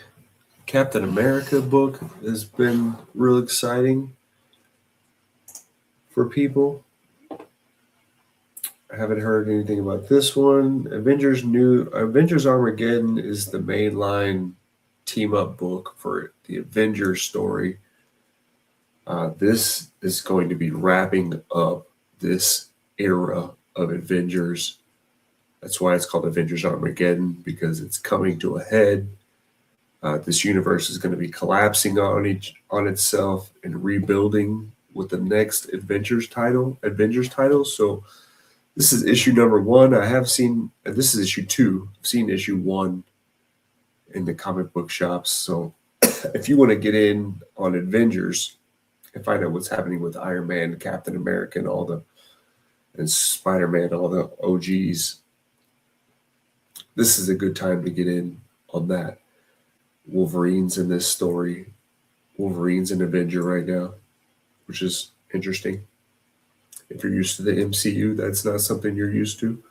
Captain America book has been real exciting for people. I haven't heard anything about this one. Avengers Armageddon is the mainline team up book for the Avengers story. This is going to be wrapping up this era of Avengers. That's why it's called Avengers Armageddon, because it's coming to a head. This universe is going to be collapsing on itself and rebuilding with the next Avengers title. So this is issue number 1. I have seen, this is issue 2. I've seen issue 1 in the comic book shops. So if you want to get in on Avengers and find out what's happening with Iron Man, Captain America, and Spider-Man, all the OGs, this is a good time to get in on that. Wolverine's in this story. Wolverine's an Avenger right now, which is interesting. If you're used to the MCU, that's not something you're used to.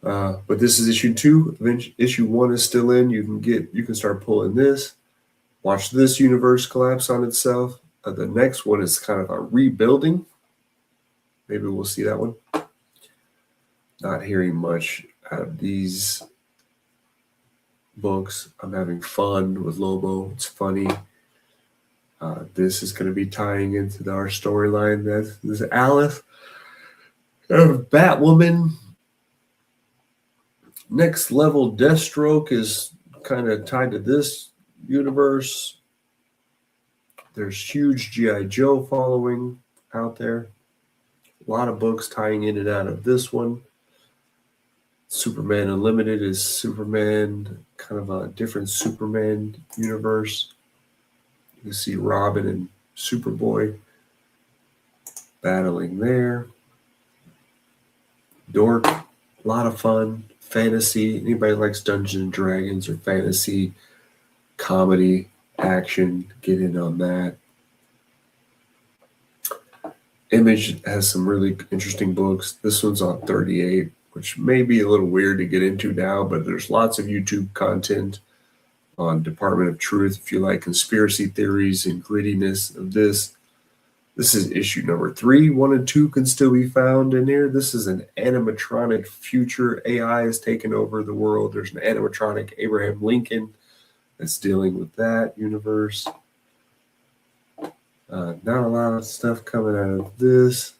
But this is issue 2. Issue 1 is still in. You can start pulling this. Watch this universe collapse on itself. The next one is kind of a rebuilding. Maybe we'll see that one. Not hearing much out of these books. I'm having fun with Lobo. It's funny. This is going to be tying into our storyline. This is Alice, Batwoman. Next level Deathstroke is kind of tied to this universe. There's huge G.I. Joe following out there. A lot of books tying in and out of this one. Superman Unlimited is Superman, kind of a different Superman universe. You see Robin and Superboy battling there. Dork, a lot of fun. Fantasy. Anybody likes Dungeons and Dragons or fantasy, comedy, action, get in on that. Image has some really interesting books. This one's on 38, which may be a little weird to get into now, but there's lots of YouTube content on Department of Truth if you like conspiracy theories and grittiness of this. This is issue number 3. 1 and 2 can still be found in here. This is an animatronic future. AI has taken over the world. There's an animatronic Abraham Lincoln that's dealing with that universe. Not a lot of stuff coming out of this.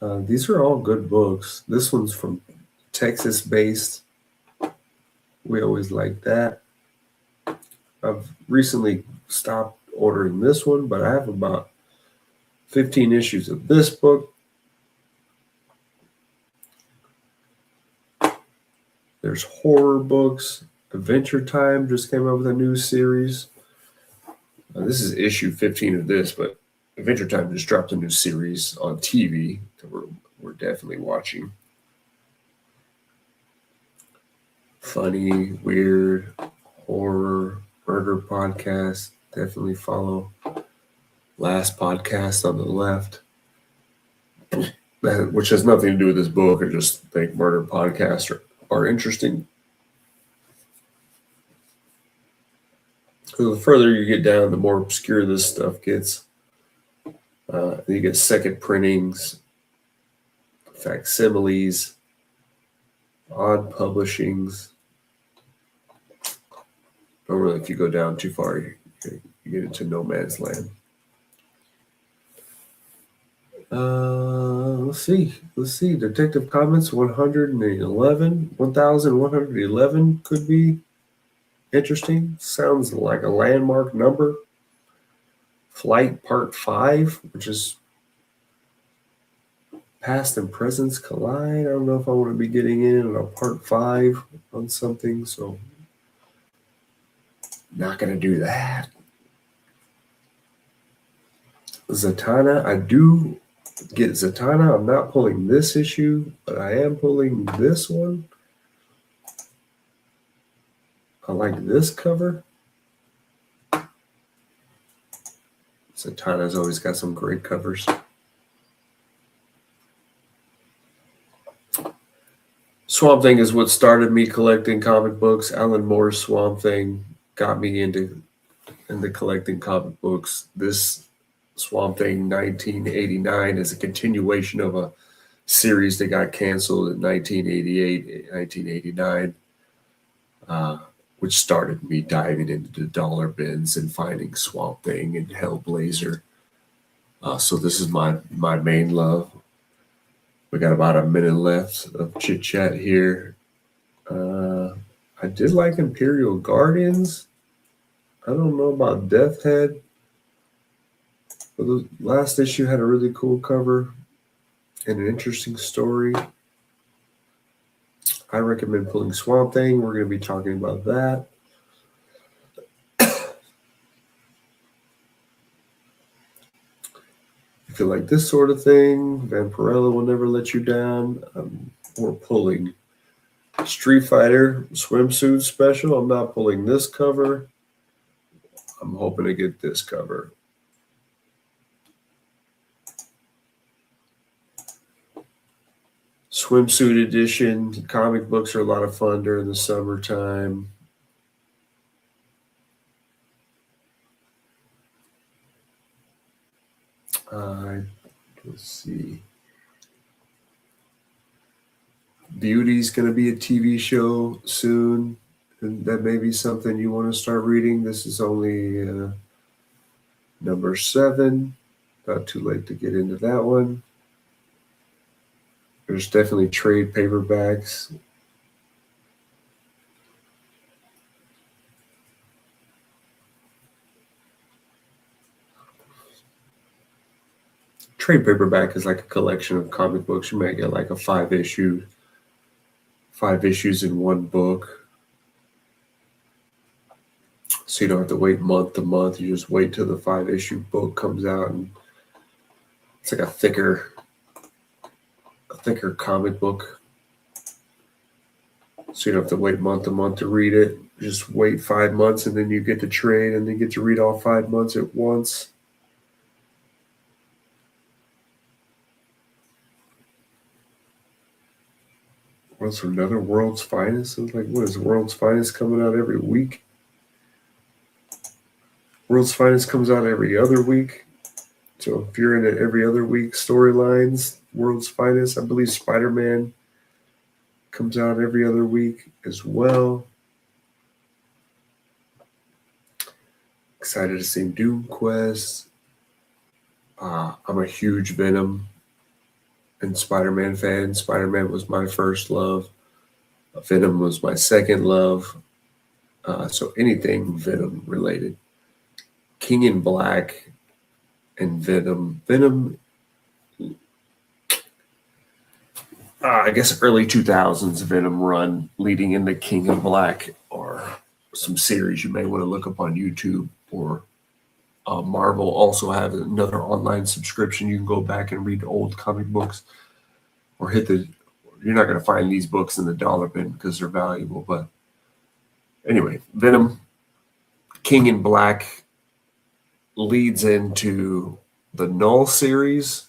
These are all good books. This one's from Texas-based. We always like that. I've recently stopped ordering this one, but I have about 15 issues of this book. There's horror books. Adventure Time just came up with a new series. This is issue 15 of this, but Adventure Time just dropped a new series on TV that we're definitely watching. Funny, weird, horror, murder podcast. Definitely follow. Last podcast on the left, which has nothing to do with this book. I just think murder podcasts are interesting. So the further you get down, the more obscure this stuff gets. You get second printings, facsimiles, odd publishings. Normally, if you go down too far, you get into no man's land. Let's see. Detective Comics 1111 could be interesting. Sounds like a landmark number. Flight Part 5, which is Past and Presents Collide. I don't know if I want to be getting in on a Part 5 on something, so not going to do that. Zatanna, I do get Zatanna. I'm not pulling this issue, but I am pulling this one. I like this cover. Zatanna's always got some great covers. Swamp Thing is what started me collecting comic books. Alan Moore's Swamp Thing got me into collecting comic books. This Swamp Thing 1989 is a continuation of a series that got canceled in 1988, 1989, which started me diving into the dollar bins and finding Swamp Thing and Hellblazer. So this is my main love. We got about a minute left of chit chat here. I did like Imperial Guardians. I don't know about Death Head. But the last issue had a really cool cover and an interesting story. I recommend pulling Swamp Thing. We're going to be talking about that. If you like this sort of thing, Vampirella Will Never Let You Down. We're pulling Street Fighter Swimsuit Special. I'm not pulling this cover. I'm hoping to get this cover. Swimsuit edition. Comic books are a lot of fun during the summertime. Let's see. Beauty's going to be a TV show soon. And that may be something you want to start reading. This is only number 7. Not too late to get into that one. There's definitely trade paperbacks. Trade paperback is like a collection of comic books. You might get like a 5 issues in one book. So you don't have to wait month to month. You just wait till the 5-issue book comes out, and it's like a thicker comic book. So you don't have to wait month to month to read it. Just wait 5 months, and then you get to trade, and then get to read all 5 months at once. What's another World's Finest? I was like, what is World's Finest coming out every week? World's Finest comes out every other week. So if you're in it every other week storylines, World's Finest, I believe Spider-Man comes out every other week as well. Excited to see Doom Quest. I'm a huge Venom and Spider-Man fan. Spider-Man was my first love. Venom was my second love. So anything Venom related. King in Black and Venom. I guess early 2000s Venom run leading into King in Black, or some series you may want to look up on YouTube, or Marvel also have another online subscription. You can go back and read old comic books, or you're not going to find these books in the dollar bin because they're valuable. But anyway, Venom, King in Black leads into the Null series,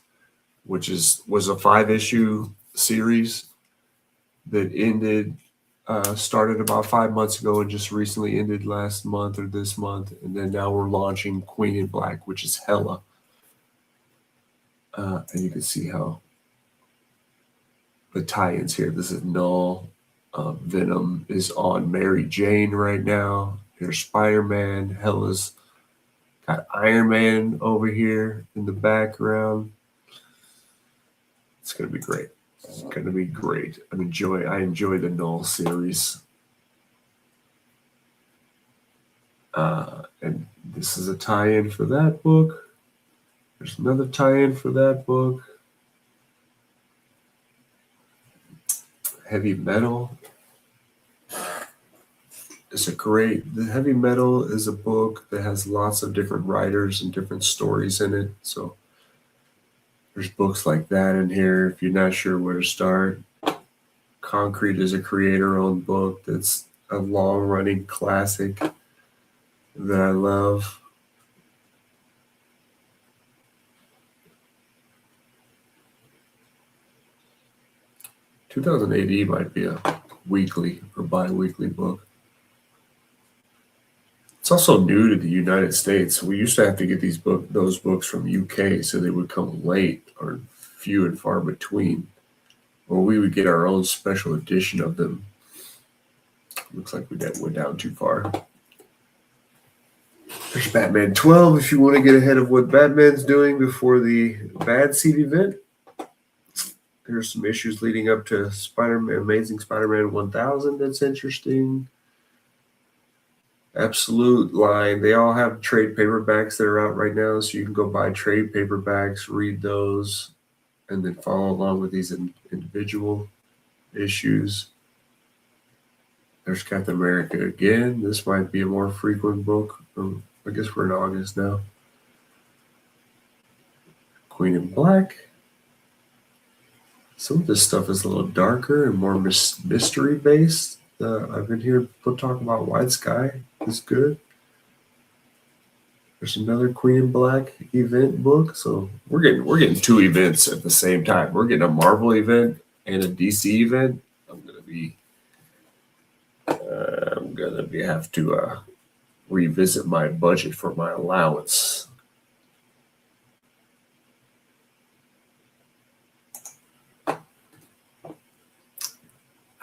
which was a 5-issue series that started about 5 months ago and just recently ended last month or this month. And then now we're launching Queen in Black, which is Hela. And you can see how the tie-ins here. This is Null. Venom is on Mary Jane right now. Here's Spider-Man. Hela's got Iron Man over here in the background. It's going to be great. It's going to be great. I enjoy the Null series. And this is a tie-in for that book. There's another tie-in for that book. Heavy Metal. The Heavy Metal is a book that has lots of different writers and different stories in it. So there's books like that in here if you're not sure where to start. Concrete is a creator-owned book that's a long-running classic that I love. "2000 AD" might be a weekly or bi-weekly book. It's also new to the United States. We used to have to get those books from UK, so they would come late or few and far between, or we would get our own special edition of them. Looks like we went down too far. There's Batman 12 if you want to get ahead of what Batman's doing before the Bad Seed event. There's some issues leading up to Amazing Spider-Man 1000 that's interesting. Absolute line. They all have trade paperbacks that are out right now, so you can go buy trade paperbacks, read those, and then follow along with these individual issues. There's Captain America again. This might be a more frequent book. I guess we're in August now. Queen in Black. Some of this stuff is a little darker and more mystery based. I've been hearing people talk about White Sky. It's good. There's another Queen in Black event book. So we're getting 2 events at the same time. We're getting a Marvel event and a DC event. I'm gonna have to revisit my budget for my allowance.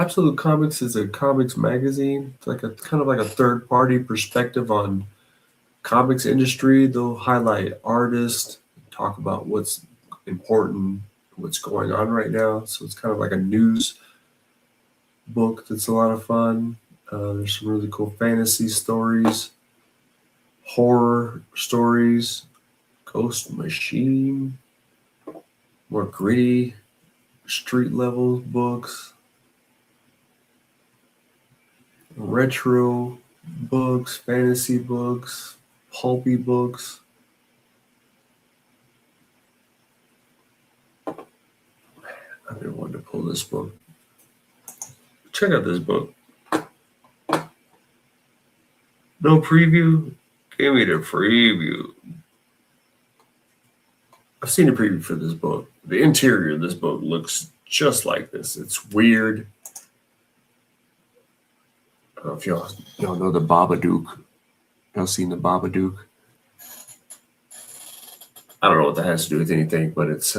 Absolute Comics is a comics magazine. It's like a kind of like a third party perspective on comics industry. They'll highlight artists, talk about what's important, what's going on right now. So it's kind of like a news book that's a lot of fun. There's some really cool fantasy stories, horror stories, Ghost Machine, more gritty street level books, retro books, fantasy books, pulpy books. I've been wanting to pull this book. Check out this book. No preview? Give me the preview. I've seen a preview for this book. The interior of this book looks just like this. It's weird. I don't know if y'all know the Babadook. Y'all seen the Babadook? I don't know what that has to do with anything, but it's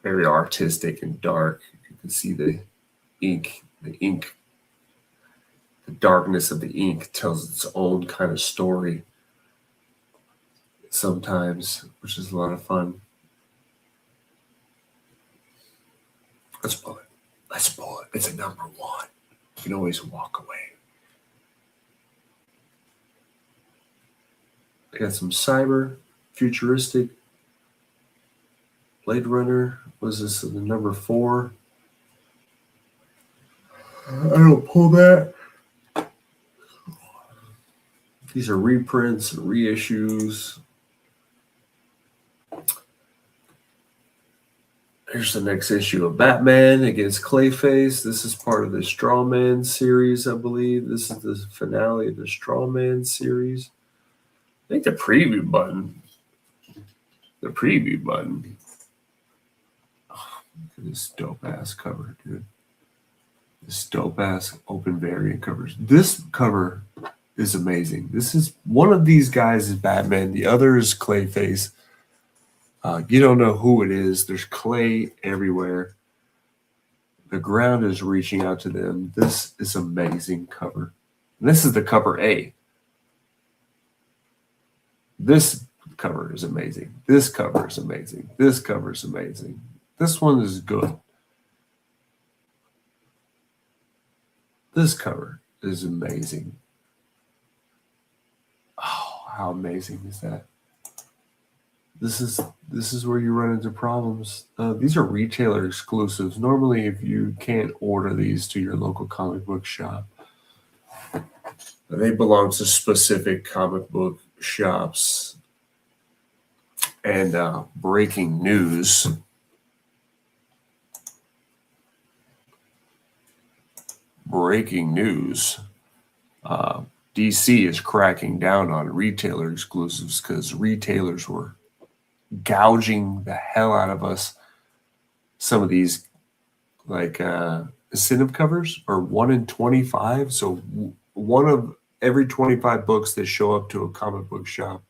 very artistic and dark. You can see the ink. The darkness of the ink tells its own kind of story sometimes, which is a lot of fun. Let's pull it. Let's pull it. It's a number one. You can always walk away. I got some cyber, futuristic, Blade Runner. Was this the number 4? I don't pull that. These are reprints, reissues. Here's the next issue of Batman against Clayface. This is part of the Strawman series, I believe. This is the finale of the Strawman series. I think the preview button. Oh, look at this dope ass cover, dude. This dope ass open variant covers. This cover is amazing. This is one of these guys is Batman. The other is Clayface. You don't know who it is. There's clay everywhere. The ground is reaching out to them. This is amazing cover. And this is the cover A. This cover is amazing. This cover is amazing. This cover is amazing. This one is good. This cover is amazing. Oh, how amazing is that? This is where you run into problems. These are retailer exclusives. Normally, if you can't order these to your local comic book shop, they belong to specific comic book shops. And breaking news. DC is cracking down on retailer exclusives because retailers were gouging the hell out of us. Some of these, like incentive covers, are 1 in 25. So one of every 25 books that show up to a comic book shop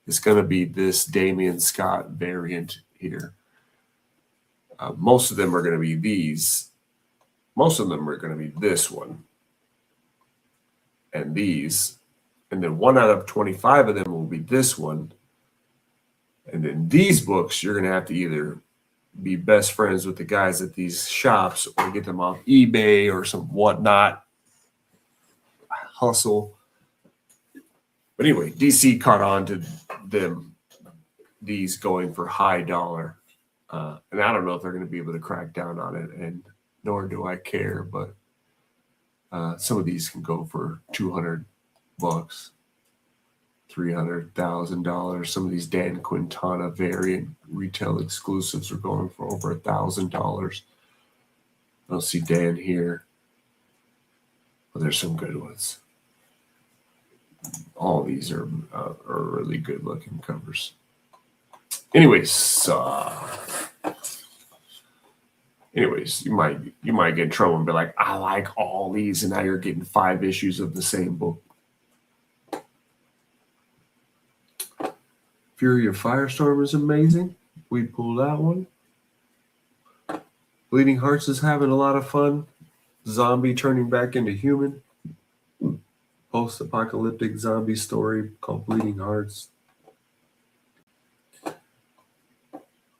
is going to be this Damian Scott variant here. Most of them are going to be these. Most of them are going to be this one and these. And then 1 out of 25 of them will be this one. And then these books, you're going to have to either be best friends with the guys at these shops or get them off eBay or some whatnot hustle. But anyway, DC caught on to these going for high dollar. And I don't know if they're going to be able to crack down on it, and nor do I care. But some of these can go for $200, $300,000. Some of these Dan Quintana variant retail exclusives are going for over $1,000. I don't see Dan here, but there's some good ones. All these are really good looking covers. Anyways, you might get in trouble and be like, I like all these, and now you're getting 5 issues of the same book. Fury of Firestorm is amazing. We pulled that one. Bleeding Hearts is having a lot of fun. zombie turning back into human. Post-apocalyptic zombie story called Bleeding Hearts.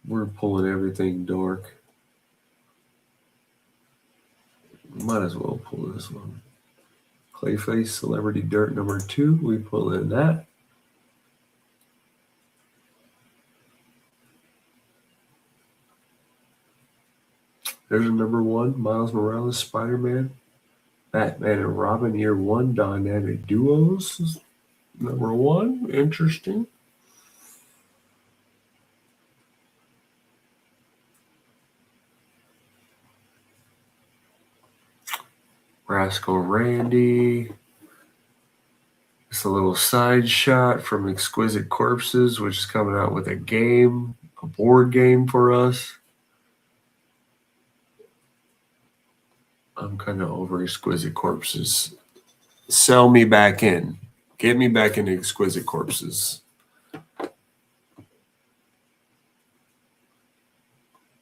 We're pulling everything dark. Might as well pull this one. Clayface Celebrity Dirt number 2. We pull in that. There's a number 1. Miles Morales, Spider-Man. Batman and Robin Year 1 Dynamic Duos. Number 1. Interesting. Rascal Randy. It's a little side shot from Exquisite Corpses, which is coming out with a game, a board game for us. I'm kind of over Exquisite Corpses. Sell me back in. Get me back into Exquisite Corpses.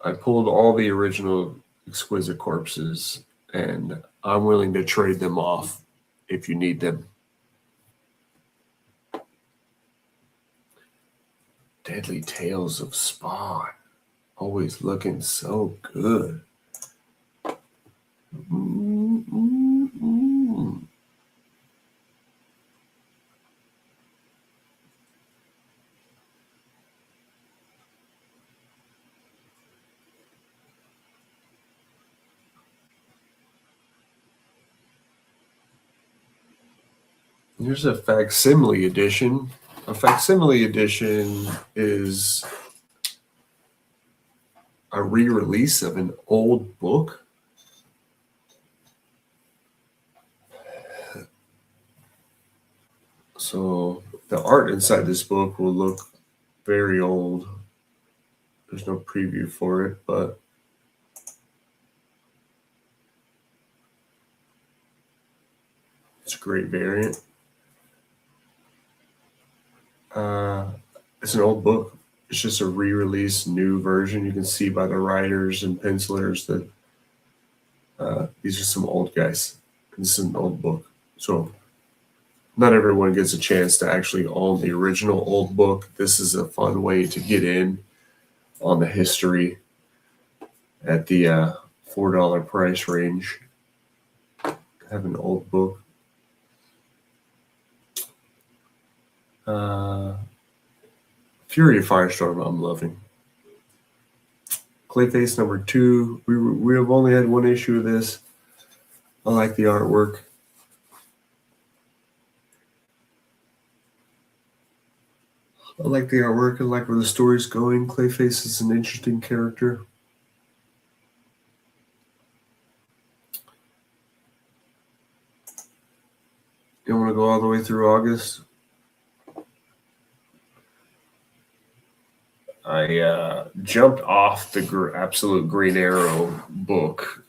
I pulled all the original Exquisite Corpses, and I'm willing to trade them off if you need them. Deadly Tales of Spawn. Always looking so good. Here's a facsimile edition. A facsimile edition is a re-release of an old book. So the art inside this book will look very old. There's no preview for it, but it's a great variant. It's an old book. It's just a re-release, new version. You can see by the writers and pencilers that these are some old guys. This is an old book. So not everyone gets a chance to actually own the original old book. This is a fun way to get in on the history at the $4 price range. Have an old book. Fury of Firestorm, I'm loving. Clayface number 2. We have only had one issue of this. I like the artwork. I like the artwork. I like where the story's going. Clayface is an interesting character. You want to go all the way through August? I jumped off the Absolute Green Arrow book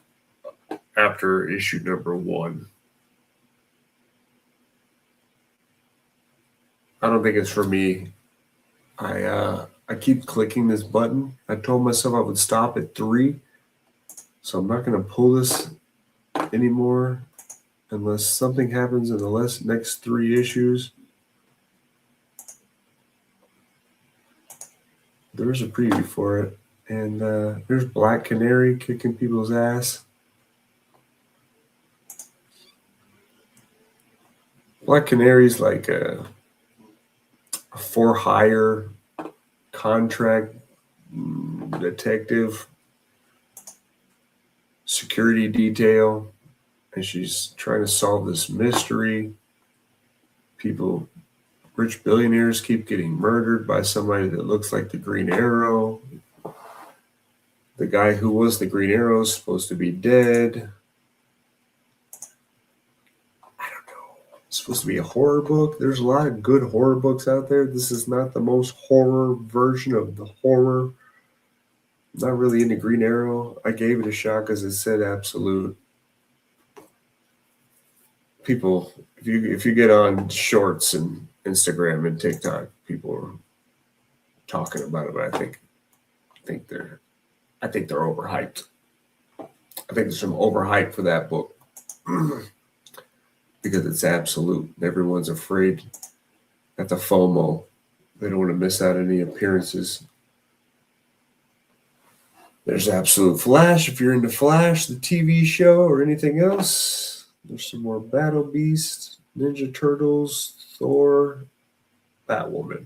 after issue number 1. I don't think it's for me. I keep clicking this button. I told myself I would stop at 3, so I'm not going to pull this anymore unless something happens in the next 3 issues. There's a preview for it, and there's Black Canary kicking people's ass. Black Canary's like a for-hire contract detective security detail, and she's trying to solve this mystery. Rich billionaires keep getting murdered by somebody that looks like the Green Arrow. The guy who was the Green Arrow is supposed to be dead. I don't know. It's supposed to be a horror book. There's a lot of good horror books out there. This is not the most horror version of the horror. I'm not really into Green Arrow. I gave it a shot because it said Absolute. People, if you get on Shorts and Instagram and TikTok, people are talking about it, but I think they're overhyped. I think there's some overhype for that book because it's absolute. Everyone's afraid at the FOMO. They don't want to miss out any appearances. There's Absolute Flash. If you're into Flash, the TV show, or anything else, there's some more Battle Beast, Ninja Turtles, Thor, Batwoman.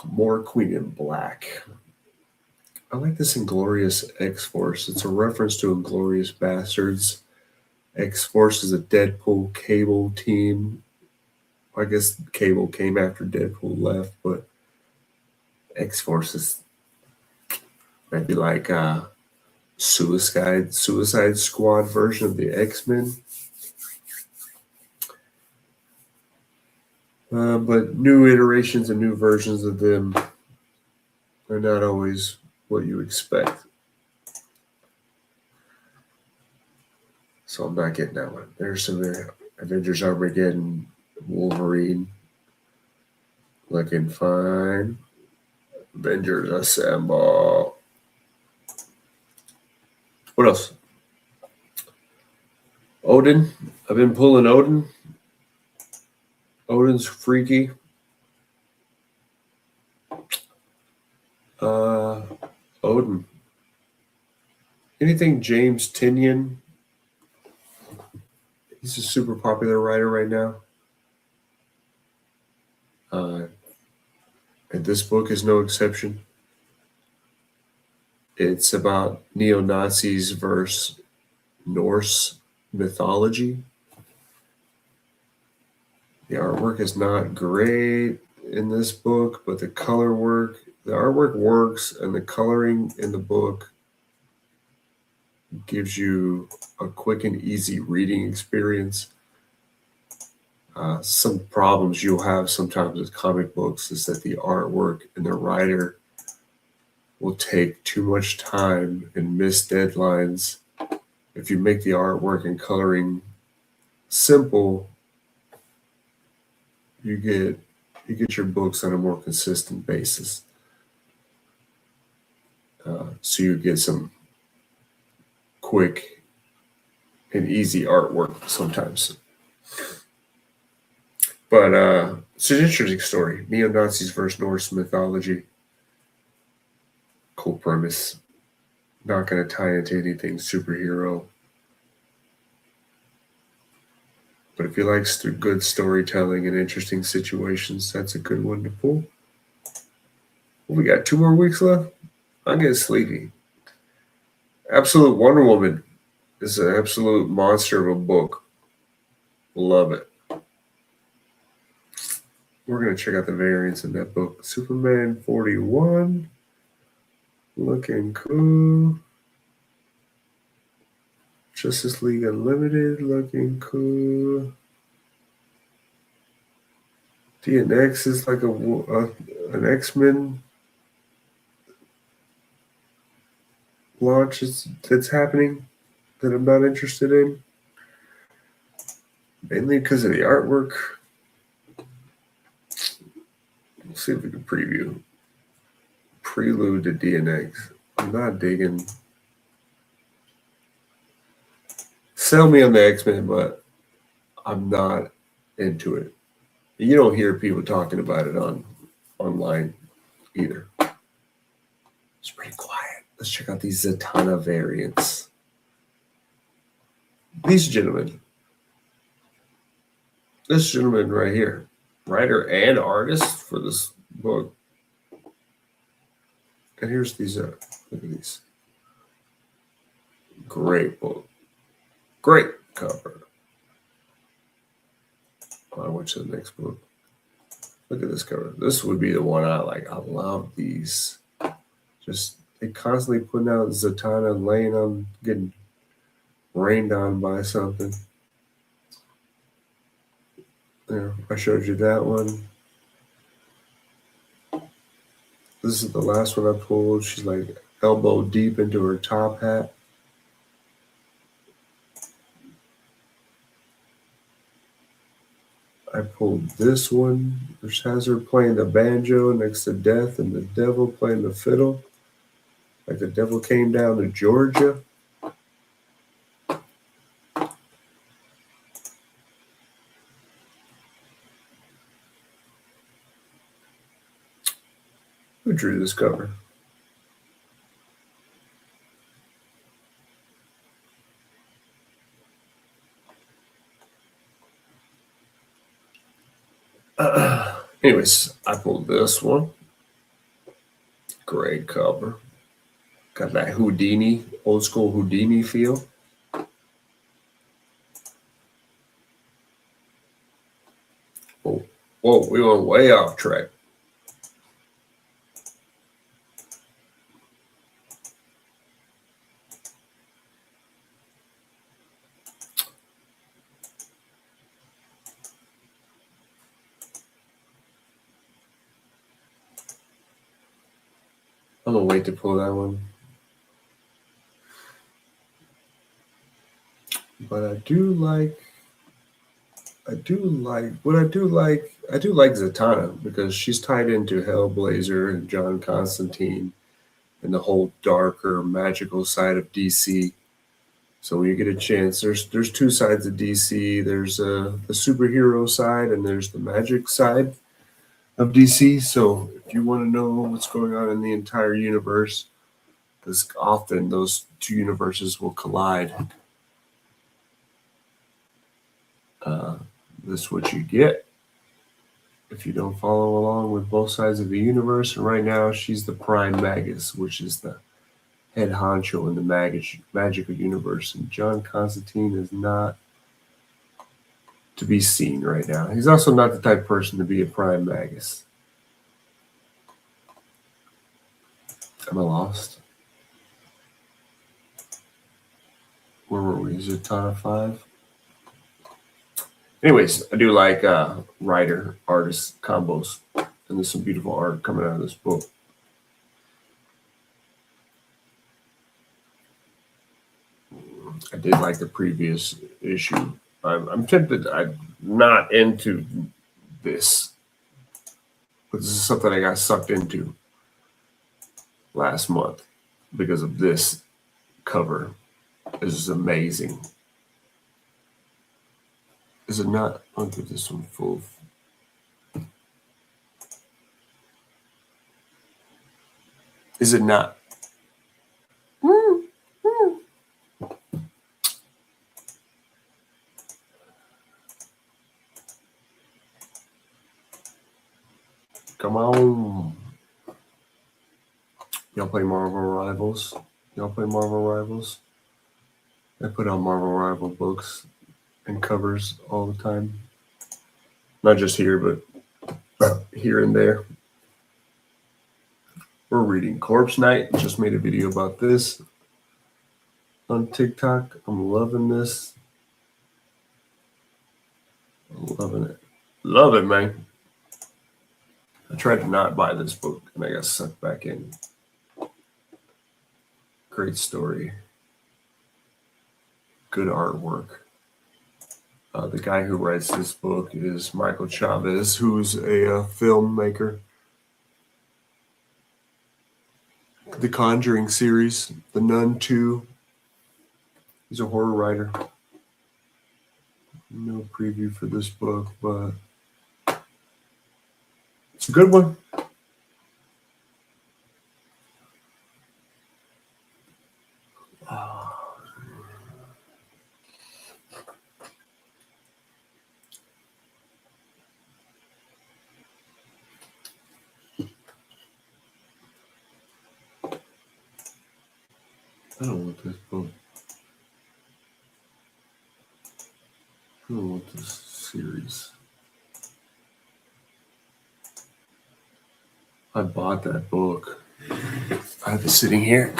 More Queen in Black. I like this Inglorious X-Force. It's a reference to Inglorious Bastards. X-Force is a Deadpool Cable team. I guess Cable came after Deadpool left, but X-Force is maybe like a Suicide Squad version of the X-Men. But new iterations and new versions of them are not always what you expect. So I'm not getting that one. There's some Avengers Armageddon, Wolverine, looking fine. Avengers Assemble. What else? Odin. I've been pulling Odin. Odin's freaky. Odin. Anything James Tynion. He's a super popular writer right now. And this book is no exception. It's about neo-Nazis versus Norse mythology. The artwork is not great in this book, but the artwork works, and the coloring in the book gives you a quick and easy reading experience. Some problems you'll have sometimes with comic books is that the artwork and the writer will take too much time and miss deadlines. If you make the artwork and coloring simple, you get your books on a more consistent basis. So you get some quick and easy artwork sometimes. But it's an interesting story. Neo-Nazis versus Norse mythology. Cool premise. Not going to tie into anything superhero. But if you like good storytelling and interesting situations, that's a good one to pull. Well, we got 2 more weeks left. I'm getting sleepy. Absolute Wonder Woman is an absolute monster of a book. Love it. We're going to check out the variants in that book. Superman 41. Looking cool. Justice League Unlimited. Looking cool. DNX is like an X-Men launch that's happening that I'm not interested in. Mainly because of the artwork. We'll see if we can preview. Prelude to DNX. I'm not digging. Sell me on the X-Men, but I'm not into it. You don't hear people talking about it online either. It's pretty quiet. Let's check out these Zatanna variants. These gentlemen. This gentleman right here, writer and artist for this book. And here's these, look at these. Great book. Great cover. I went to the next book. Look at this cover. This would be the one I like. I love these. Just, they constantly putting out Zatanna laying on, getting rained on by something. There, I showed you that one. This is the last one I pulled. She's like elbow deep into her top hat. I pulled this one, which has her playing the banjo next to Death and the Devil playing the fiddle. Like the devil came down to Georgia. Who drew this cover? Anyways, I pulled this one. Great cover. Got that Houdini, old school Houdini feel. Oh, whoa, we went way off track. I'm gonna wait to pull that one. But I do like Zatanna because she's tied into Hellblazer and John Constantine and the whole darker magical side of DC. So when you get a chance, there's two sides of DC. There's the superhero side and there's the magic side of DC. So if you want to know what's going on in the entire universe, because often those two universes will collide. This is what you get if you don't follow along with both sides of the universe. And right now, she's the Prime Magus, which is the head honcho in the magical universe. And John Constantine is not to be seen right now. He's also not the type of person to be a Prime Magus. Am I lost? Where were we? Is it Zatanna 5? Anyways, I do like writer artist combos, and there's some beautiful art coming out of this book. I did like the previous issue. I'm tempted. I'm not into this, but this is something I got sucked into last month because of this cover. This is amazing. Is it not? I'll give this one full. Is it not? Come on. Y'all play Marvel Rivals? Y'all play Marvel Rivals? I put out Marvel Rival books and covers all the time. Not just here, but here and there. We're reading Corpse Night. Just made a video about this on TikTok. I'm loving this. I'm loving it. Love it, man. I tried to not buy this book and I got sucked back in. Great story. Good artwork. The guy who writes this book is Michael Chavez, who's a filmmaker. The Conjuring series, The Nun 2. He's a horror writer. No preview for this book, but it's a good one. I don't want this book. I don't want this series. I bought that book. I have it sitting here.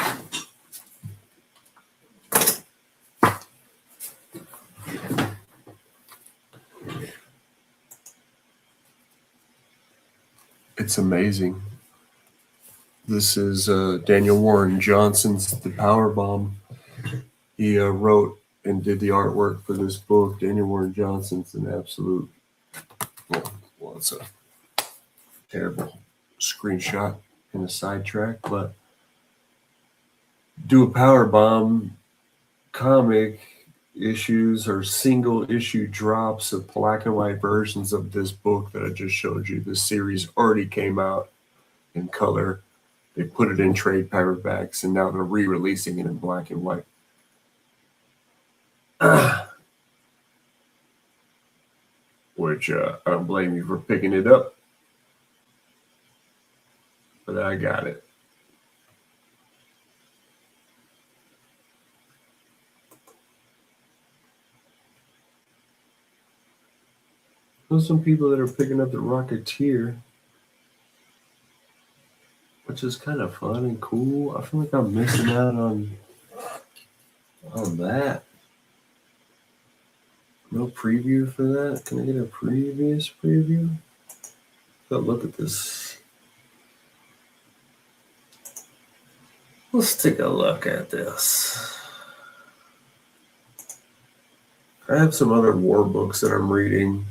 It's amazing. This is Daniel Warren Johnson's The Power Bomb. He wrote and did the artwork for this book. Daniel Warren Johnson's an absolute, well, it's a terrible screenshot in a sidetrack, but do a power bomb comic issues or single issue drops of black and white versions of this book that I just showed you. This series already came out in color. They put it in trade paperbacks and now they're re-releasing it in black and white. Which I don't blame you for picking it up, but I got it. There's some people that are picking up the Rocketeer, which is kind of fun and cool. I feel like I'm missing out on that. No preview for that. Can I get a previous preview? Let's look at this. Let's take a look at this. I have some other war books that I'm reading.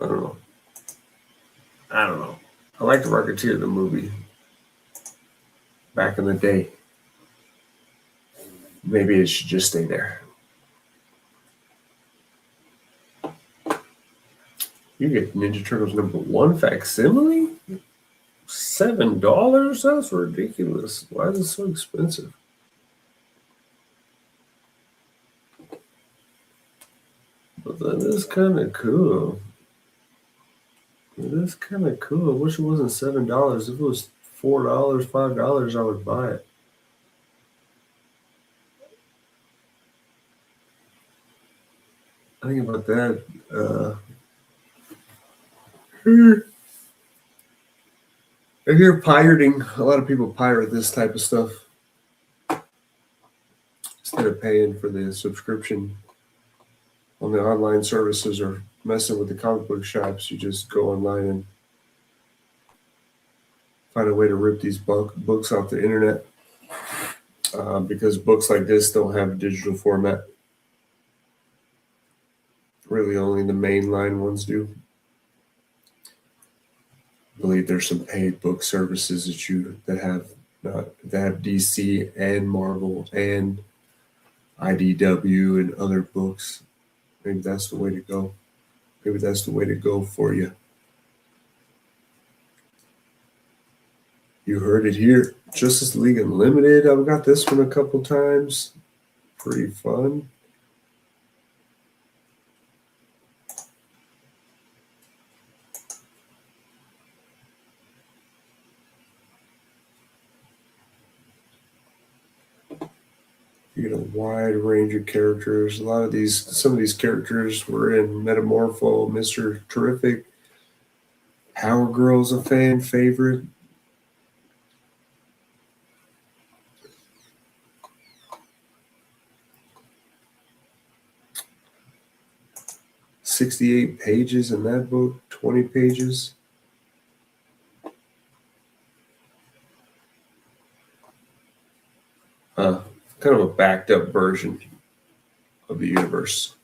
I don't know. I like the Rocketeer, the movie, back in the day. Maybe it should just stay there. You get Ninja Turtles #1 facsimile? $7? That's ridiculous. Why is it so expensive? But that is kind of cool. It is kind of cool. I wish it wasn't $7. If it was $4, $5, I would buy it. I think about that. If you're pirating, a lot of people pirate this type of stuff instead of paying for the subscription on the online services or messing with the comic book shops. You just go online and find a way to rip these books off the internet because books like this don't have a digital format. Really, only the mainline ones do. I believe there's some paid book services that have DC and Marvel and IDW and other books. Maybe that's the way to go. Maybe that's the way to go for you. You heard it here. Justice League Unlimited. I've got this one a couple times. Pretty fun. You get a wide range of characters. Some of these characters were in Metamorpho, Mr. Terrific. Power Girl's a fan favorite. $68 pages in that book, 20 pages. Kind of a backed up version of the universe.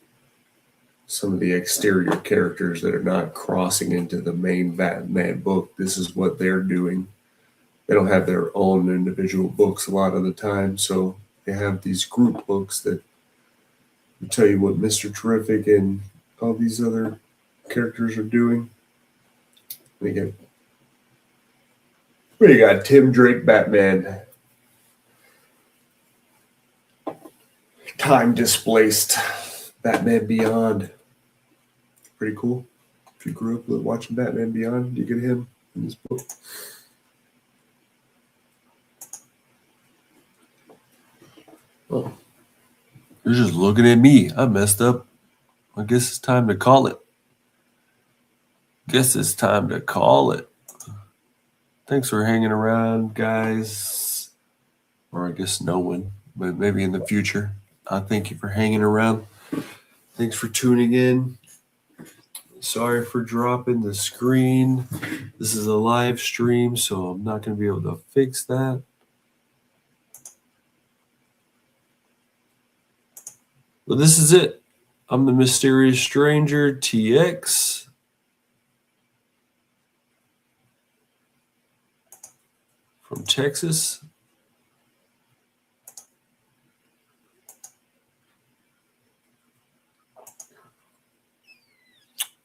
Some of the exterior characters that are not crossing into the main Batman book, this is what they're doing. They don't have their own individual books a lot of the time, so they have these group books that tell you what Mr. Terrific and all these other characters are doing. We got Tim Drake Batman. Time displaced Batman Beyond. Pretty cool. If you grew up watching Batman Beyond, you get him in this book. Oh, you're just looking at me. I messed up. I guess it's time to call it. Thanks for hanging around, guys. Or I guess no one, but maybe in the future. I thank you for hanging around. Thanks for tuning in. Sorry for dropping the screen. This is a live stream, so I'm not going to be able to fix that. But this is it. I'm the Mysterious Stranger, TX. from Texas.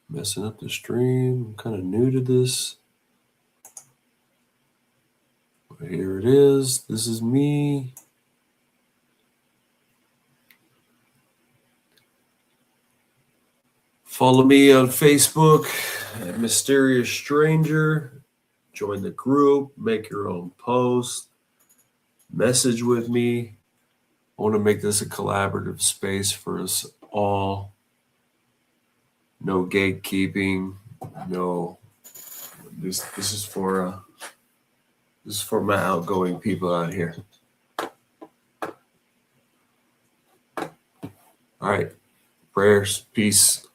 Messing up the stream. I'm kind of new to this. But here it is. This is me. Follow me on Facebook at Mysterious Stranger. Join the group. Make your own post. Message with me. I want to make this a collaborative space for us all. No gatekeeping. No. This is for my outgoing people out here. All right. Prayers. Peace.